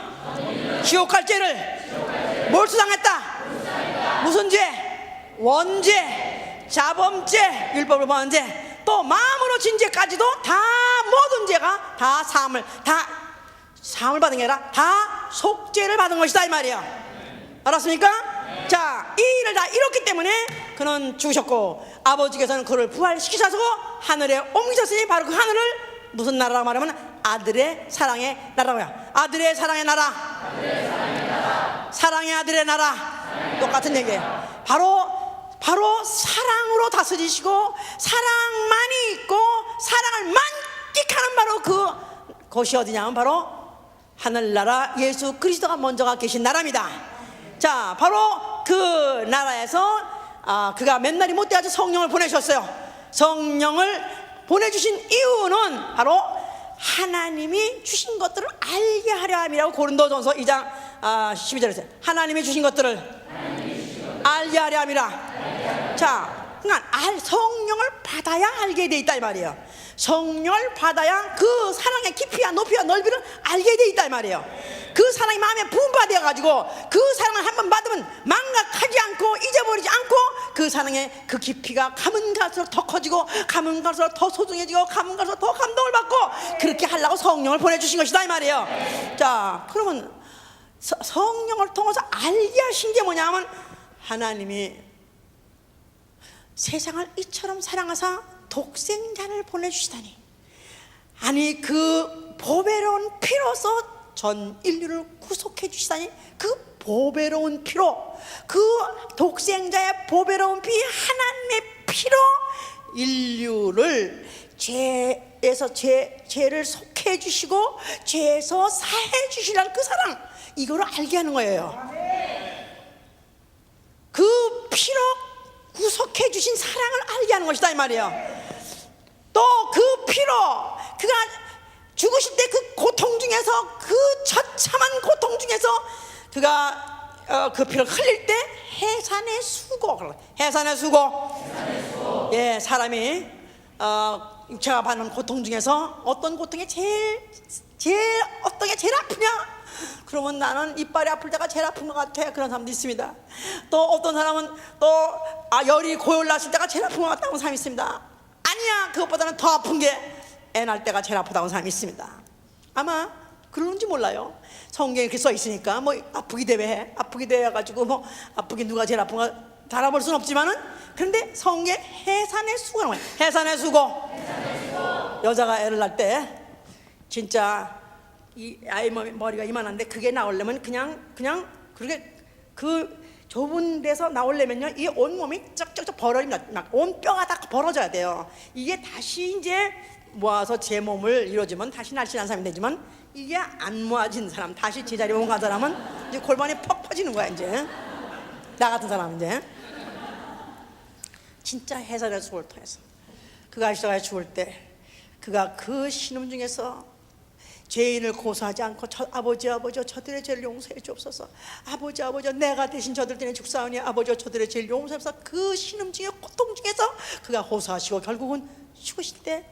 지옥 갈 죄를 몰수당했다. 무슨 죄? 원죄, 자범죄, 율법을 범한 죄, 또 마음으로 진 죄까지도 다, 모든 죄가 다 사함을 받은 게 아니라 다 속죄를 받은 것이다 이 말이에요. 알았습니까? 자, 이 일을 다 이뤘기 때문에 그는 죽으셨고 아버지께서는 그를 부활시키셔서 하늘에 옮기셨으니 바로 그 하늘을 무슨 나라라고 말하면 아들의 사랑의 나라고요. 아들의 사랑의 나라, 사랑의 아들의 나라, 똑같은 얘기예요. 바로 사랑으로 다스리시고 사랑만이 있고 사랑을 만끽하는 바로 그곳이 어디냐면 바로 하늘나라, 예수 그리스도가 먼저가 계신 나라입니다. 자, 바로 그 나라에서 그가 몇 날이 못 돼가지고 성령을 보내셨어요. 성령을 보내주신 이유는 바로 하나님이 주신 것들을 알게 하려 함이라고 고린도전서 2장 12절에 있어요. 하나님이 주신 것들을 알게 하려 함이라. 자, 그러니까 성령을 받아야 알게 돼 있다 이 말이에요. 성령을 받아야 그 사랑의 깊이와 높이와 넓이를 알게 돼 있다 이 말이에요. 그 사랑이 마음에 부음받아 가지고 그 사랑을 한번 받으면 망각하지 않고 잊어버리지 않고 그 사랑의 그 깊이가 가면 갈수록 더 커지고 가면 갈수록 더 소중해지고 가면 갈수록 더 감동을 받고 그렇게 하려고 성령을 보내주신 것이다 이 말이에요. 자, 그러면 성령을 통해서 알게 하신 게 뭐냐면 하나님이 세상을 이처럼 사랑하사 독생자를 보내주시다니, 아니 그 보배로운 피로서 전 인류를 구속해 주시다니, 그 보배로운 피로, 그 독생자의 보배로운 피, 하나님의 피로 인류를 죄에서 죄를 속해 주시고 죄에서 사해 주시라는 그 사랑, 이거를 알게 하는 거예요. 그 피로 구속해 주신 사랑을 알게 하는 것이다 이 말이에요. 또 그 피로 그가 죽으실 때 그 고통 중에서, 그 처참한 고통 중에서 그가 그 피를 흘릴 때 해산의 수고. 예, 사람이 육체가 받는 고통 중에서 어떤 고통이 어떤 게 제일 아프냐? 그러면 나는 이빨이 아플 때가 제일 아픈 것 같아. 그런 사람도 있습니다. 또 어떤 사람은 또 열이 고열났을 때가 제일 아픈 것 같다는 사람이 있습니다. 아니야, 그것보다는 더 아픈 게 애 낳을 때가 제일 아프다는 사람이 있습니다. 아마 그런지 몰라요. 성경에 이렇게 써 있으니까 뭐 아프기 대회 해가지고 뭐 아프기 누가 제일 아픈가 달아볼 수는 없지만은, 그런데 성경에 해산의 수고라는 거예요. 해산의 수고. 여자가 애를 낳을 때 진짜 이 아이 머리가 이만한데 그게 나오려면 그냥 그렇게 그 좁은 데서 나오려면요 이 온몸이 쩍쩍쩍 막 온 뼈가 다 벌어져야 돼요. 이게 다시 이제 모아서 제 몸을 이루어지면 다시 날씬한 사람이 되지만 이게 안 모아진 사람, 다시 제자리 온 사람은 이제 골반이 퍽 퍼지는 거야. 이제 나 같은 사람 이제 진짜 해산의 수고를 통해서 그가 아시다가 죽을 때 그가 그 신음 중에서 죄인을 고소하지 않고 아버지 저들의 죄를 용서해 주옵소서. 아버지 내가 대신 저들 때문에 죽사오니 아버지 저들의 죄를 용서해 주옵소서. 그 신음 중에 고통 중에서 그가 호소하시고 결국은 죽으실 때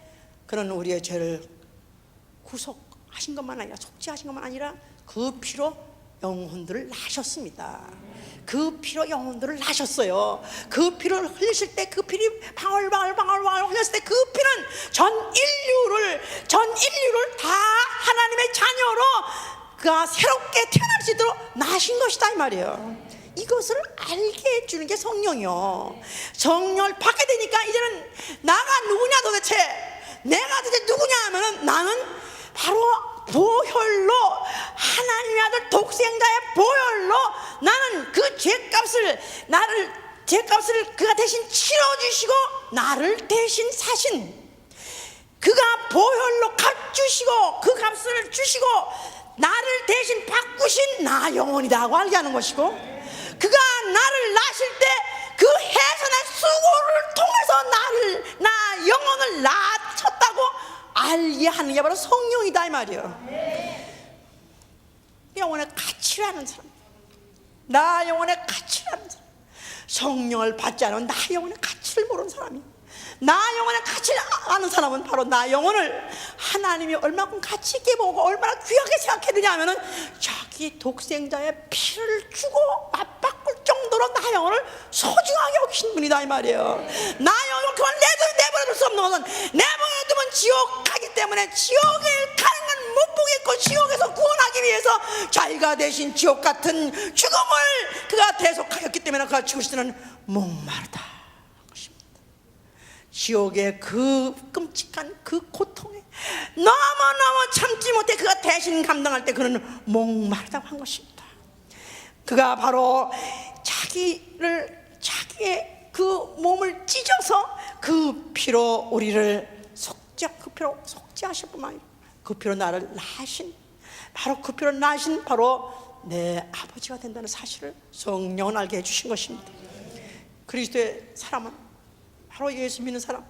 그는 우리의 죄를 구속하신 것만 아니라 속죄하신 것만 아니라 그 피로 영혼들을 나셨습니다. 그 피로 영혼들을 나셨어요. 그 피를 흘리실 때 그 피를 방울방울 흘렸을 때 그 피는 전 인류를 다 하나님의 자녀로 그가 새롭게 태어날 수 있도록 나신 것이다 이 말이에요. 이것을 알게 해주는 게 성령이요. 성령을 받게 되니까 이제는 나가 누구냐 도대체, 내가 도대체 누구냐 하면은 나는 바로 보혈로 하나님의 아들 독생자의 보혈로 나는 그 죄값을 그가 대신 치러주시고 나를 대신 사신, 그가 보혈로 값 주시고 그 값을 주시고 나를 대신 바꾸신 나 영혼이다 고 알게 하는 것이고, 그가 나를 낳으실 때 그 해산의 수고를 통해서 나 영혼을 낳으셨다고 알게 하는 게 바로 성령이다 이 말이에요. 영혼의 가치라는 사람, 나 영혼의 가치라는 사람, 성령을 받지 않으면 나 영혼의 가치를 모르는 사람이, 나 영혼의 가치를 아는 사람은 바로 나 영혼을 하나님이 얼마큼 가치 있게 보고 얼마나 귀하게 생각했느냐 하면은 자기 독생자의 피를 주고 맞바꿀 정도로 나 영혼을 소중하게 여기신 분이다 이 말이에요. 나 영혼을 그만 내버려둘 수 없는 것은 내버려두면 지옥 가기 때문에 지옥에 가는 건 못 보겠고, 지옥에서 구원하기 위해서 자기가 대신 지옥 같은 죽음을 그가 대속하였기 때문에 그가 죽으실 때는 목마르다. 지옥의 그 끔찍한 그 고통에 너무너무 참지 못해 그가 대신 감당할 때 그는 목마르다고 한 것입니다. 그가 바로 자기의 그 몸을 찢어서 그 피로 우리를 속죄하실 뿐만 아니라 그 피로 나를 낳으신, 바로 그 피로 낳으신 바로 내 아버지가 된다는 사실을 성령은 알게 해주신 것입니다. 그리스도의 사람은, 바로 예수 믿는 사람,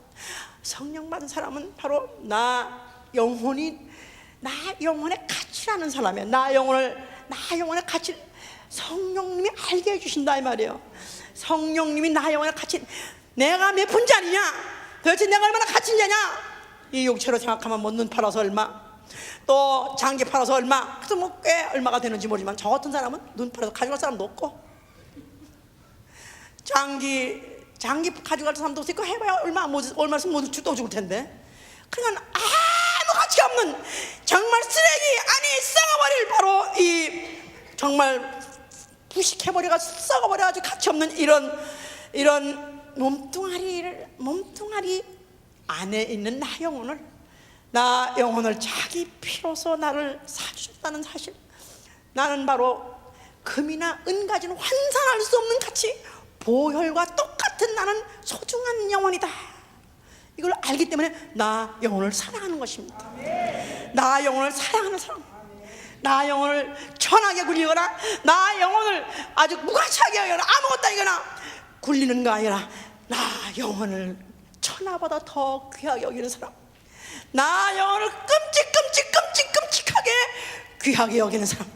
성령 받은 사람은 바로 나 영혼의 가치라는 사람이야. 나 영혼의 가치 성령님이 알게 해주신다 이 말이에요. 성령님이 나 영혼의 가치, 내가 몇 푼짜리냐, 도대체 내가 얼마나 가치 있냐냐, 이 육체로 생각하면 뭐 눈 팔아서 얼마, 또 장기 팔아서 얼마, 그래서 뭐 꽤 얼마가 되는지 모르지만 저 같은 사람은 눈 팔아서 가져갈 사람도 없고, 장기 가져갈 사람도 없고, 해봐야 얼마씩 못 죽을 텐데, 그러니까 아무 가치가 없는 정말 쓰레기, 아니 썩어버릴 바로 이 정말 부식해버려가 썩어버려가지고 가치 없는 이런 몸뚱아리 안에 있는 나 영혼을 자기 피로서 나를 사주셨다는 사실, 나는 바로 금이나 은 가지는 환산할 수 없는 가치, 보혈과 똑같은 나는 소중한 영혼이다. 이걸 알기 때문에 나 영혼을 사랑하는 것입니다. 나 영혼을 사랑하는 사람, 나 영혼을 천하게 굴리거나 나 영혼을 아주 무가치하게 하거나 아무것도 아니거나 굴리는 거 아니라 나 영혼을 천하보다 더 귀하게 여기는 사람, 나 영혼을 끔찍하게 귀하게 여기는 사람,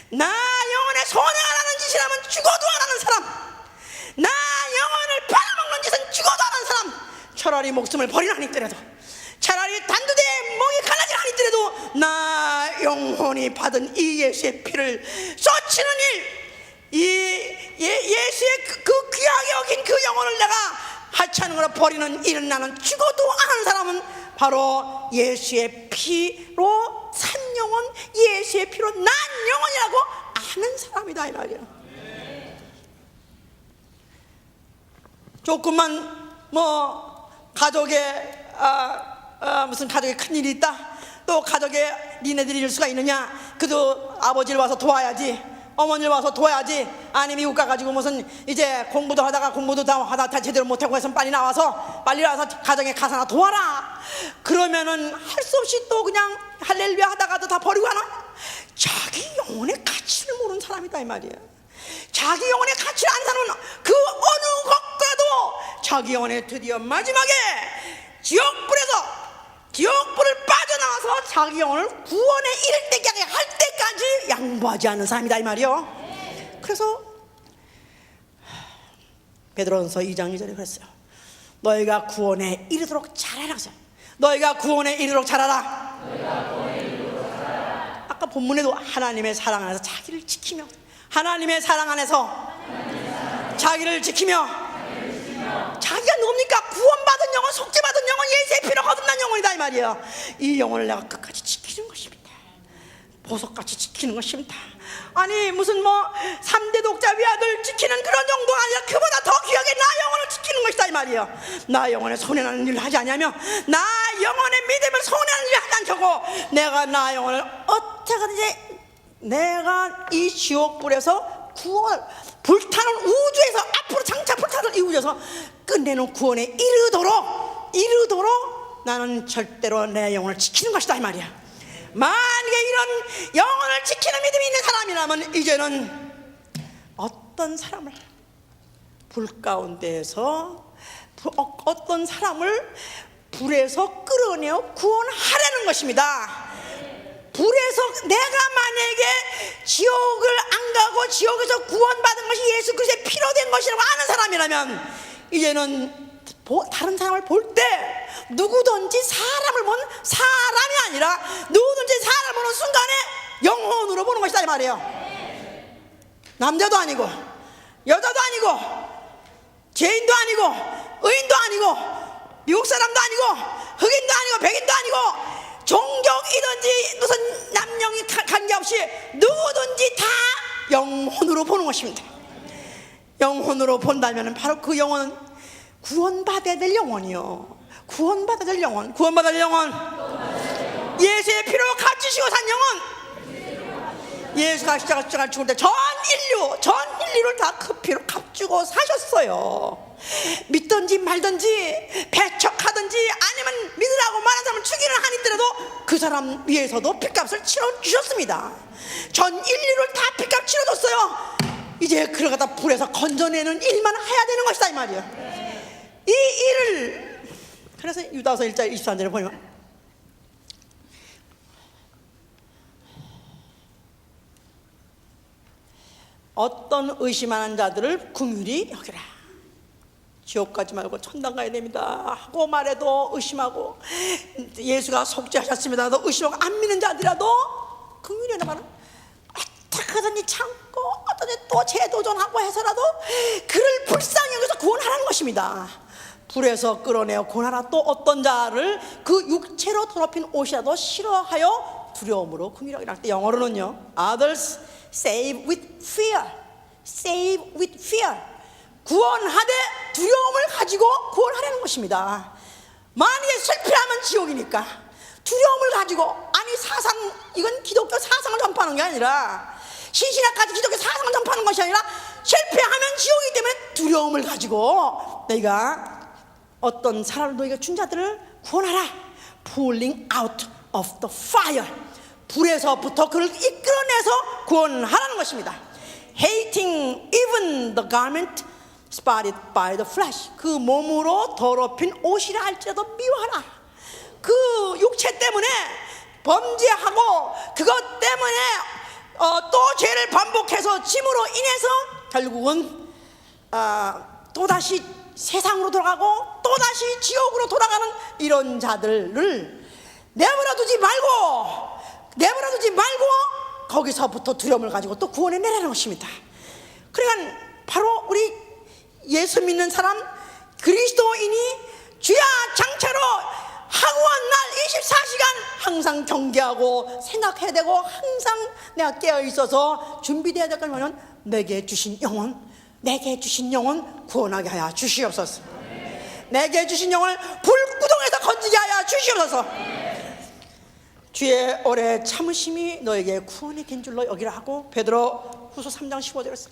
나 영혼의 손해 안 하는 짓을 하면 죽어도 안 하는 사람, 나 영혼을 팔아먹는 짓은 죽어도 안 하는 사람, 차라리 목숨을 버리나 하니더라도, 차라리 단두대에 목이 갈라지나 하니더라도 나 영혼이 받은 이 예수의 피를 쏟치는 예수의 그 귀하게 여긴 그 영혼을 내가 하찮은 버리는 일은 나는 죽어도 안 하는 사람은 바로 예수의 피로 산 영혼, 예수의 피로 난 영혼이라고 아는 사람이다 이 말이야. 조금만 뭐 가족의 무슨 가족에 큰일이 있다, 또 가족에 니네들이 이럴 수가 있느냐, 그래도 아버지를 와서 도와야지, 어머니를 와서 도와야지. 아니 미국 가가지고 무슨 이제 공부도 하다 제대로 못하고 해서 빨리 나와서 가정에 가서나 도와라. 그러면은 할 수 없이 또 그냥 할렐루야 하다가도 다 버리고 하나. 자기 영혼의 가치를 모르는 사람이다 이 말이야. 자기 영혼의 가치를 아는 사람은 그 어느 것과도 자기 영혼의 드디어 마지막에 지옥불을 빠져나와서 자기 영혼을 구원에 이를 때까지 할 때까지 양보하지 않는 사람이다 이 말이요. 그래서 베드로전서 2장 2절에 그랬어요. 너희가 구원에 이르도록 잘하라. 너희가 구원에 이르도록 잘하라. 아까 본문에도 하나님의 사랑 안에서 자기를 지키며, 하나님의 사랑 안에서 자기를 지키며. 자기가 누굽니까? 구원받은 영혼, 속죄받은 영혼, 예수의 피로 거듭난 영혼이다 이 말이에요. 이 영혼을 내가 끝까지 지키는 것입니다. 보석같이 지키는 것입니다. 아니 무슨 뭐 3대 독자 위아들 지키는 그런 정도가 아니라 그보다 더 귀하게 나 영혼을 지키는 것이다 이 말이에요. 나 영혼에 손해나는 일을 하지 않냐며, 나 영혼의 믿음을 손해나는 일을 하지 않고, 내가 나 영혼을 어떻게든지 내가 이 지옥불에서 구원, 불타는 우주에서, 앞으로 장차 불타는 이 우주에서 끝내는 구원에 이르도록 나는 절대로 내 영혼을 지키는 것이다 이 말이야. 만약에 이런 영혼을 지키는 믿음이 있는 사람이라면 이제는 어떤 사람을 불 가운데에서 어떤 사람을 불에서 끌어내어 구원하려는 것입니다. 불에서 내가 만약에 지옥을 안 가고 지옥에서 구원받은 것이 예수 그리스도의 피로 된 것이라고 아는 사람이라면 이제는 다른 사람을 볼 때 누구든지 사람을 보는 사람이 아니라 누구든지 사람을 보는 순간에 영혼으로 보는 것이다 이 말이에요. 남자도 아니고 여자도 아니고 죄인도 아니고 의인도 아니고 미국 사람도 아니고 흑인도 아니고 백인도 아니고 종족이든지 무슨 남녀이 관계없이 누구든지 다 영혼으로 보는 것입니다. 영혼으로 본다면 바로 그 영혼은 구원받아야 될 영혼이요. 구원받아야 될 영혼. 예수의 피로 값지시고 산 영혼. 예수가 십자가 죽을 때 전 인류를 다 그 피로 값주고 사셨어요. 믿든지 말든지 배척하든지 아니면 믿으라고 말한 사람을 죽이는 한이 있더라도 그 사람 위해서도 피값을 치러주셨습니다. 전 인류를 다 피값 치러줬어요. 이제 그걸 갖다 불에서 건져내는 일만 해야 되는 것이다 이 말이에요. 이 일을, 그래서 유다서 1장 23절에 보면 어떤 의심하는 자들을 긍휼히 여기라. 지옥 가지 말고 천당 가야 됩니다 하고 말해도 의심하고, 예수가 속죄하셨습니다 도 의심하고 안 믿는 자들이라도 긍휼히 여기라 말은 어떻게든지 참고 어떻게 또 재도전하고 해서라도 그를 불쌍히 여기서 구원하라는 것입니다. 불에서 끌어내어 구원하라. 또 어떤 자를 그 육체로 더럽힌 옷이라도 싫어하여 두려움으로 긍휼히 여기라. 영어로는요, others save with fear. 구원하되 두려움을 가지고 구원하려는 것입니다. 만약에 실패하면 지옥이니까 두려움을 가지고, 아니 사상, 이건 기독교 사상을 전파하는 게 아니라, 신신학까지 기독교 사상을 전파하는 것이 아니라 실패하면 지옥이기 때문에 두려움을 가지고 내가 어떤 사람을 너희가 준 자들을 구원하라. Pulling out of the fire. 불에서부터 그를 이끌어내서 구원하라는 것입니다. Hating even the garment spotted by the flesh. 그 몸으로 더럽힌 옷이라 할지라도 미워하라. 그 육체 때문에 범죄하고 그것 때문에 또 죄를 반복해서 짐으로 인해서 결국은 또다시 세상으로 돌아가고 또다시 지옥으로 돌아가는 이런 자들을 내버려두지 말고 거기서부터 두려움을 가지고 또 구원해 내라는 것입니다. 그러니까 바로 우리 예수 믿는 사람, 그리스도인이 주야 장차로 하루한 날 24시간 항상 경계하고 생각해야 되고 항상 내가 깨어 있어서 준비되어야 될 거면 내게 주신 영혼 구원하게 하여 주시옵소서. 내게 주신 영혼을 불구덩에서 건지게 얻게 하여 주시옵소서. 주의 오래 참으심이 너에게 구원이 된 줄로 여기라 하고, 베드로 후서 3장 15절에서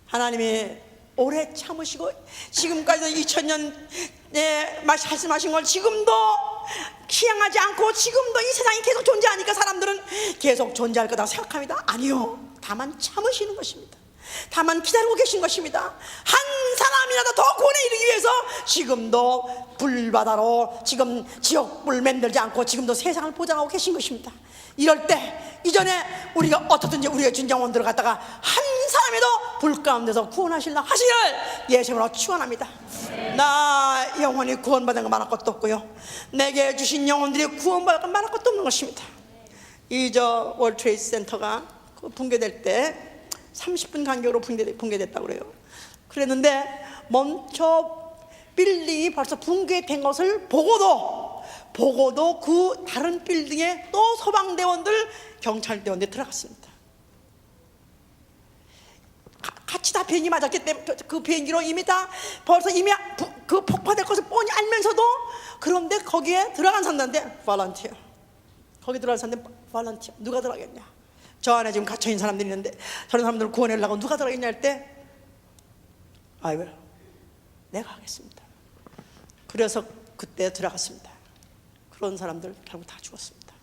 하나님이 오래 참으시고 지금까지 2000년에 말씀하신 걸 지금도 희양하지 않고 지금도 이 세상이 계속 존재하니까 사람들은 계속 존재할 거다 생각합니다. 아니요, 다만 참으시는 것입니다. 다만 기다리고 계신 것입니다. 한 사람이라도 더 구원에 이르기 위해서 지금도 불바다로 지금 지옥불 만들지 않고 지금도 세상을 보장하고 계신 것입니다. 이럴 때 이전에 우리가 어떻든지 우리의 준정원들을 갖다가 한 사람에도 불 가운데서 구원하실라 하시를 예수님으로 축원합니다. 나 영원히 구원받은 거 말할 것도 없고요, 내게 주신 영혼들이 구원받은 거 말할 것도 없는 것입니다. 이 월드 트레이드 센터가 붕괴될 때 30분 간격으로 붕괴됐다고 그래요. 그랬는데 먼저 빌딩이 벌써 붕괴된 것을 보고도 그 다른 빌딩에 또 소방대원들, 경찰대원들이 들어갔습니다. 같이 다 비행기 맞았기 때문에 그 비행기로 이미 그 폭파될 것을 뻔히 알면서도, 그런데 거기에 들어간 사람들한테 volunteer, 거기 들어간 사람들 volunteer, 누가 들어가겠냐? 저 안에 지금 갇혀있는 사람들이 있는데 저런 사람들을 구원하려고 누가 들어가겠냐 할 때 I will, 내가 하겠습니다. 그래서 그때 들어갔습니다. 그런 사람들 결국 다 죽었습니다.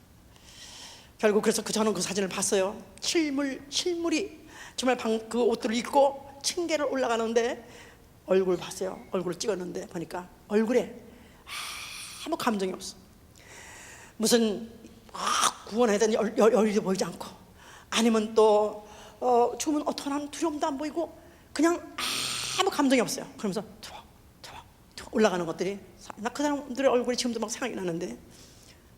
결국 그래서 저는 그 사진을 봤어요. 실물이 정말 그 옷들을 입고 층계를 올라가는데 얼굴 봤어요. 얼굴을 찍었는데 보니까 얼굴에 아무 감정이 없어. 무슨 구원해야 되는 열의도 보이지 않고, 아니면 또 죽으면 어떡하나 두려움도 안 보이고 그냥 아무 감정이 없어요. 그러면서 올라가는 것들이, 나 그 사람들의 얼굴이 지금도 막 생각이 나는데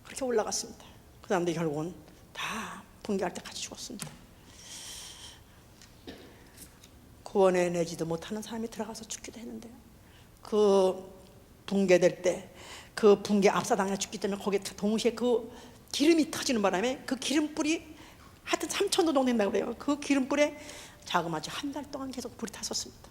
그렇게 올라갔습니다. 그 사람들이 결국은 다 붕괴할 때 같이 죽었습니다. 구원해내지도 못하는 사람이 들어가서 죽기도 했는데요, 그 붕괴될 때 그 붕괴 압사당해 죽기 때문에 거기에 동시에 그 기름이 터지는 바람에 그 기름불이 하여튼 3,000도 정도 된다고 그래요. 그 기름불에 자그마치 한 달 동안 계속 불이 탔었습니다.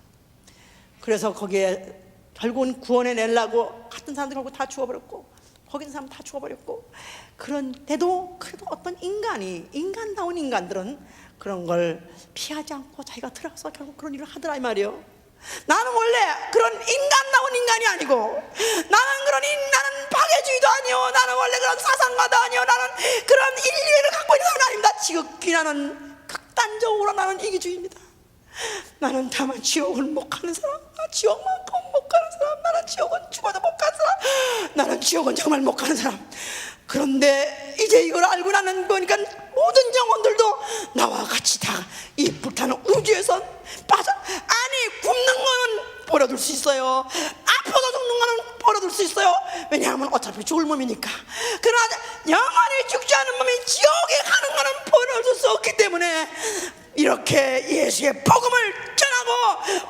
그래서 거기에 결국은 구원해내려고 같은 사람들 결국 다 죽어버렸고, 거기 있는 사람 다 죽어버렸고, 그런데도 그래도 어떤 인간다운 인간들은 그런 걸 피하지 않고 자기가 들어가서 결국 그런 일을 하더라 이 말이에요. 나는 원래 그런 인간다운 인간이 아니고, 나는 파괴주의도 아니요, 나는 원래 그런 사상가도 아니요, 나는 그런 인류애를 갖고 있는 사람은 아닙니다. 지극히 나는 극단적으로 나는 이기주의입니다. 나는 다만 지옥을 못 가는 사람, 지옥만큼 못 가는 사람, 나는 지옥은 죽어도 못 가는 사람, 나는 지옥은 정말 못 가는 사람. 그런데 이제 이걸 알고 나는 거니까 모든 영혼들도 나와 같이 다 이 불타는 우주에서 굶는 거는 버려둘 수 있어요. 아파서 죽는 거는 버려둘 수 있어요. 왜냐하면 어차피 죽을 몸이니까. 그러나 영원히 죽지 않은 몸이 지옥에 가는 거는 버려둘 수 없기 때문에 이렇게 예수의 복음을 전하고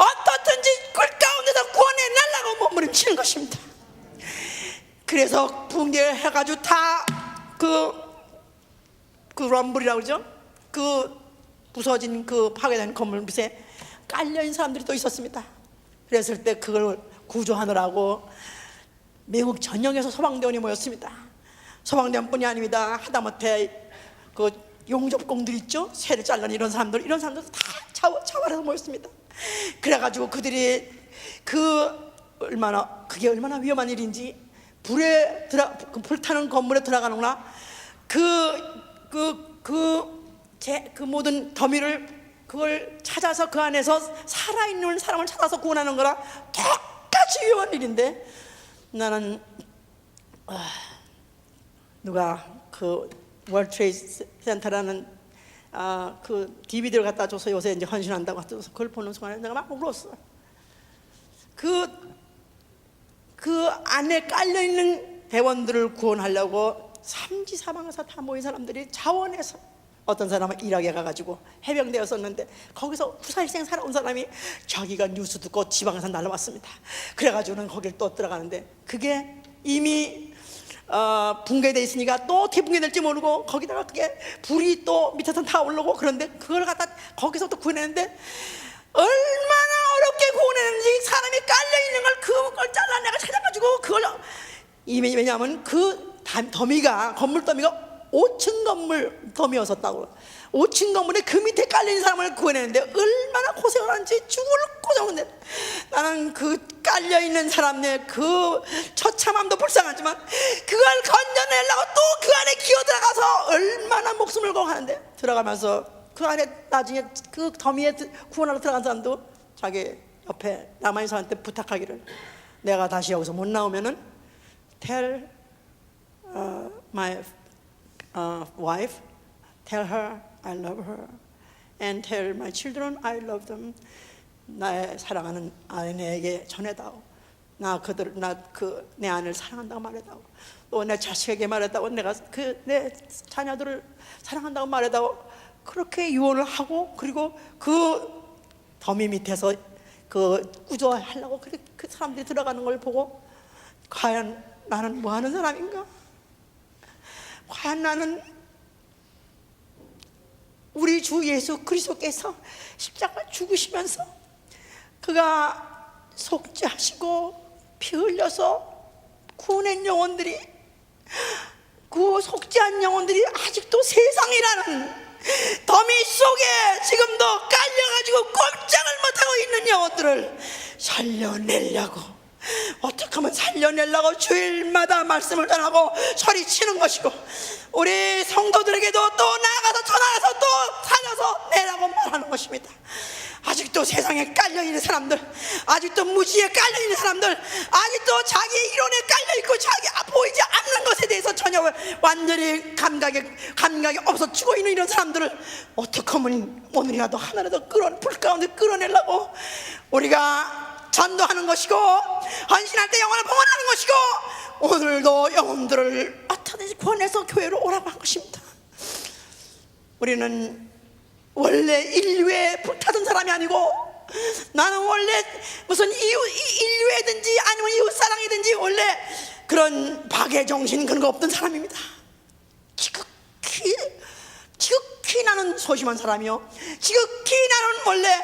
어떻든지 굴 가운데서 구원해내려고 몸부림치는 것입니다. 그래서 붕괴해가지고 다 그 럼블이라고 그러죠? 그 부서진 그 파괴된 건물 밑에 깔려있는 사람들이 또 있었습니다. 그랬을 때 그걸 구조하느라고 미국 전역에서 소방대원이 모였습니다. 소방대원뿐이 아닙니다. 하다못해 그 용접공들 있죠? 새를 잘라낸 이런 사람들도 다 자활해서 모였습니다. 그래가지고 그들이 그게 얼마나 위험한 일인지, 불타는 건물에 들어가는구나, 그 모든 더미를 그걸 찾아서 그 안에서 살아있는 사람을 찾아서 구원하는 거라 똑같이 위험한 일인데, 나는 누가 그 월드 트레이드 센터라는 그 DVD를 갖다 줘서 요새 이제 헌신한다고 해서 그걸 보는 순간에 내가 막 울었어. 그 안에 깔려있는 대원들을 구원하려고 삼지사방에서 다 모인 사람들이 자원해서, 어떤 사람은 이라크에 가가지고 해병대였었는데 거기서 후살생 살아온 사람이 자기가 뉴스 듣고 지방에서 날아왔습니다. 그래가지고는 거길 또 들어가는데 그게 이미 붕괴돼 있으니까 또 어떻게 붕괴될지 모르고, 거기다가 그게 불이 또 밑에서 다 올라오고, 그런데 그걸 갖다 거기서 또 구해내는데 얼마나 어렵게 구해내는지, 사람이 깔려있는 걸 그걸 잘라내가 찾아가지고 그걸 왜냐하면 그 더미가, 건물 더미가 5층 건물 더미였었다고. 5층 건물에 그 밑에 깔린 사람을 구해내는데 얼마나 고생을 하는지 죽을 고생하는데, 나는 그 깔려있는 사람의 그 처참함도 불쌍하지만 그걸 건져내려고 또 그 안에 기어들어가서 얼마나 목숨을 걸고 하는데, 들어가면서 그 안에 나중에 그 더미에 구원하러 들어간 사람도 자기 옆에 남아있는 사람한테 부탁하기를, 내가 다시 여기서 못 나오면은 tell my wife, tell her I love her, and tell my children I love them. 나의 사랑하는 아내에게 전해다오. 내 아내를 사랑한다고 말해다오. 또 내 자식에게 말해다오. 내가 내 자녀들을 사랑한다고 말해다오. 그렇게 유언을 하고, 그리고 그 더미 밑에서 그 구조하려고 그 사람들이 들어가는 걸 보고, 과연 나는 뭐 하는 사람인가? 과연 나는 우리 주 예수 그리스도께서 십자가 죽으시면서 그가 속죄하시고 피 흘려서 구원한 영혼들이, 그 속죄한 영혼들이 아직도 세상이라는 더미 속에 지금도 깔려가지고 꼼짝을 못하고 있는 영혼들을 살려내려고, 어떻게 하면 살려내려고 주일마다 말씀을 전하고 소리치는 것이고, 우리 성도들에게도 또 나아가서 전화해서 또 살려서 내라고 말하는 것입니다. 아직도 세상에 깔려있는 사람들, 아직도 무지에 깔려있는 사람들, 아직도 자기의 이론에 깔려있고 자기 보이지 않는 것에 대해서 전혀 완전히 감각이 없어 죽어 있는 이런 사람들을 어떻게 하면 오늘이라도 하나라도 불 가운데 끌어내려고 우리가 전도하는 것이고, 헌신할 때 영혼을 봉헌하는 것이고, 오늘도 영혼들을 어떻게든지 구원해서 교회로 오라고 한 것입니다. 우리는 원래 인류에 불타던 사람이 아니고, 나는 원래 무슨 인류애든지 아니면 이웃사랑이든지 원래 그런 박애정신 그런 거 없던 사람입니다. 지극히 나는 소심한 사람이요, 지극히 나는 원래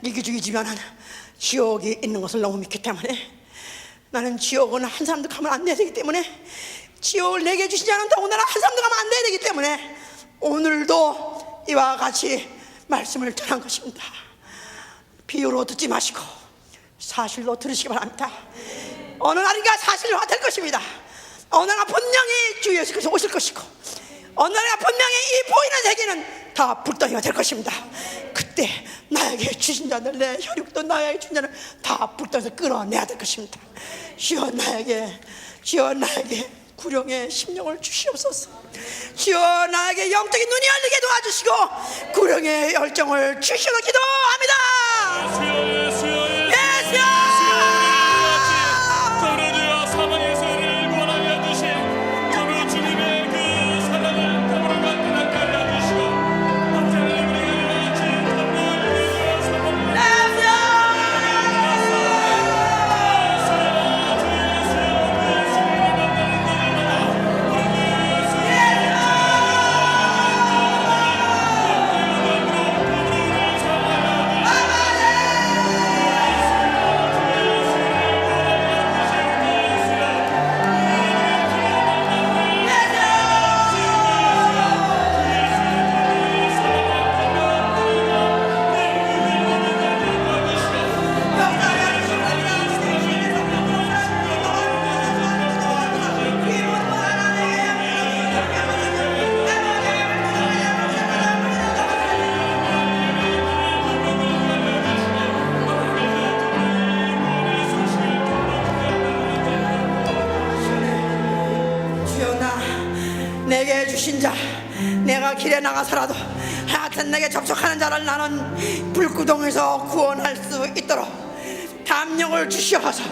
이기주의지만은 지옥이 있는 것을 너무 믿기 때문에, 나는 지옥은 한 사람도 가면 안 돼야 되기 때문에, 지옥을 내게 주시지 않은 더군다나 한 사람도 가면 안 돼야 되기 때문에 오늘도 이와 같이 말씀을 전한 것입니다. 비유로 듣지 마시고 사실로 들으시기 바랍니다. 어느 날인가 사실화 될 것입니다. 어느 날 분명히 주 예수께서 오실 것이고, 어느 날 분명히 이 보이는 세계는 다 불덩이가 될 것입니다. 그때 나에게 주신 자들, 내 혈육도 나에게 준 자는 다 불덩이에서 끌어내야 될 것입니다. 주여 나에게 구령의 심령을 주시옵소서. 주여 나에게 영적인 눈이 열리게 도와주시고 구령의 열정을 주시고 기도합니다. 내게 주신 자, 내가 길에 나가서라도 하여튼 내게 접촉하는 자를 나는 불구덩에서 구원할 수 있도록 담력을 주시옵소서.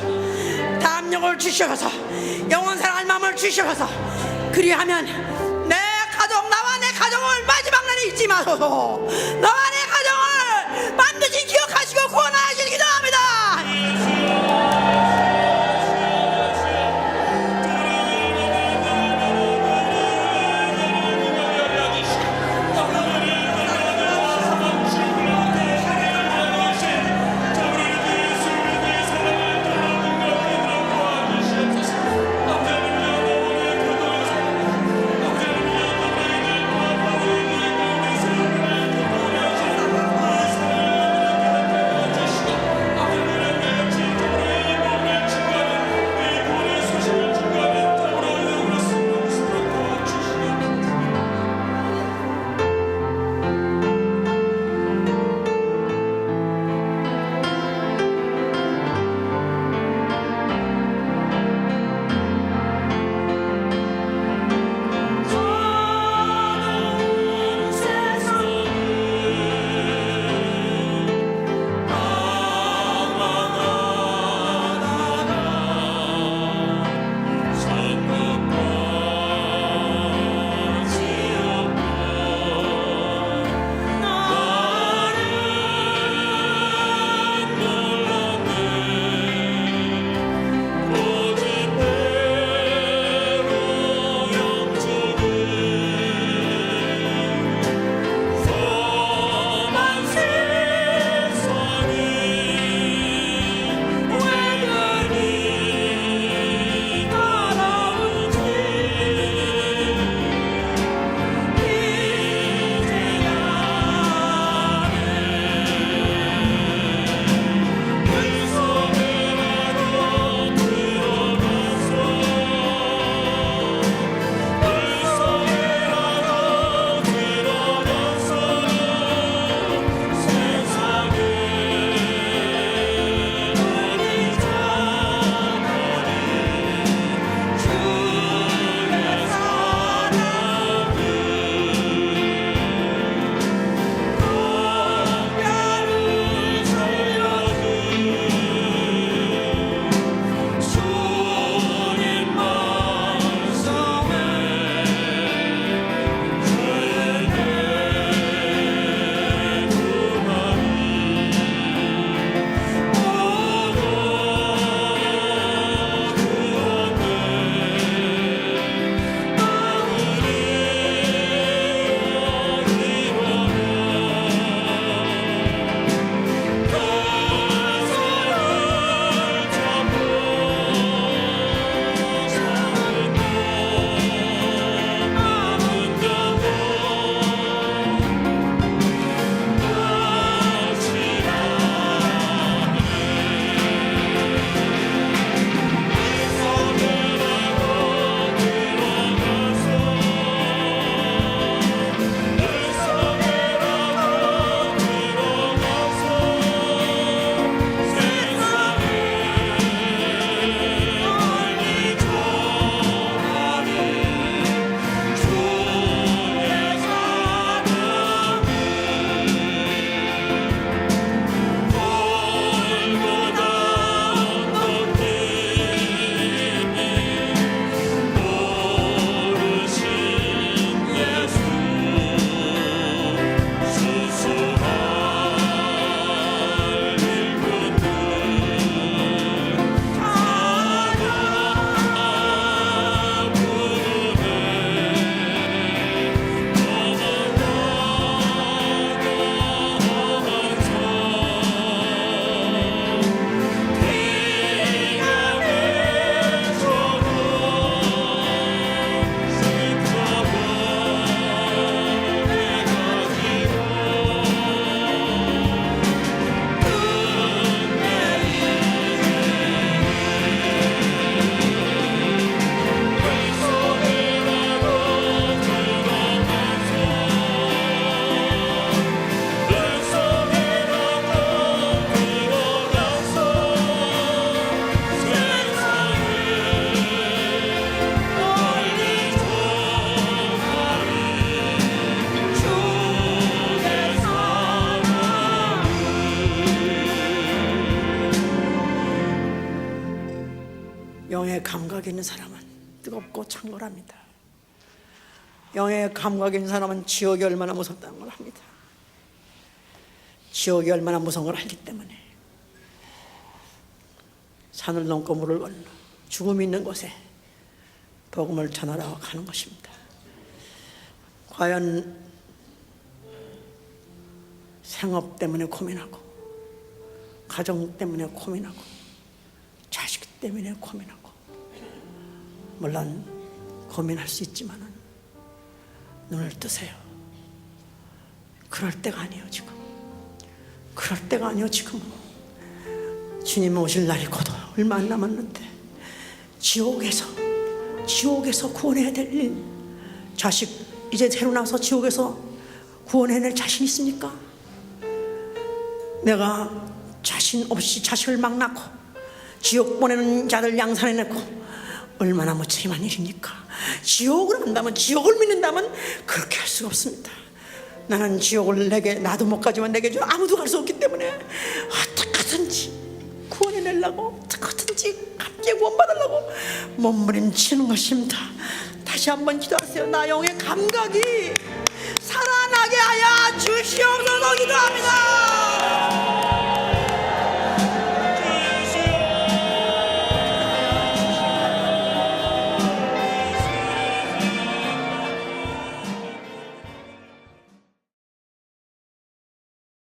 영원 사랑할 마음을 주시옵소서. 그리하면 내 가정, 나와 내 가정을 마지막 날에 잊지 마소서. 나와 내 가정을 반드시 기억하시고 구원하시길 기도합니다. 영의 감각이 있는 사람은 뜨겁고 창궐합니다. 영의 감각이 있는 사람은 지옥이 얼마나 무섭다는 걸 합니다. 지옥이 얼마나 무서운 걸 알기 때문에 산을 넘고 물을 건너 죽음이 있는 곳에 복음을 전하러 가는 것입니다. 과연 생업 때문에 고민하고, 가정 때문에 고민하고, 자식 때문에 고민하고, 물론 고민할 수 있지만은 눈을 뜨세요. 그럴 때가 아니에요. 지금 그럴 때가 아니에요. 지금은 주님 오실 날이 곧 얼마 안 남았는데 지옥에서 구원해야 될 일, 자식 이제 새로 나와서 지옥에서 구원해낼 자신 있습니까? 내가 자신 없이 자식을 막 낳고 지옥 보내는 자들 양산해내고 얼마나 무책임한 일입니까? 지옥을 한다면, 지옥을 믿는다면 그렇게 할 수가 없습니다. 나는 지옥을 나도 못 가지만 내게 줘 아무도 갈 수 없기 때문에 어떻게든지 구원해내려고, 어떻게든지 함께 구원받으려고 몸부림치는 것입니다. 다시 한번 기도하세요. 나 영의 감각이 살아나게 하여 주시옵소서. 기도합니다.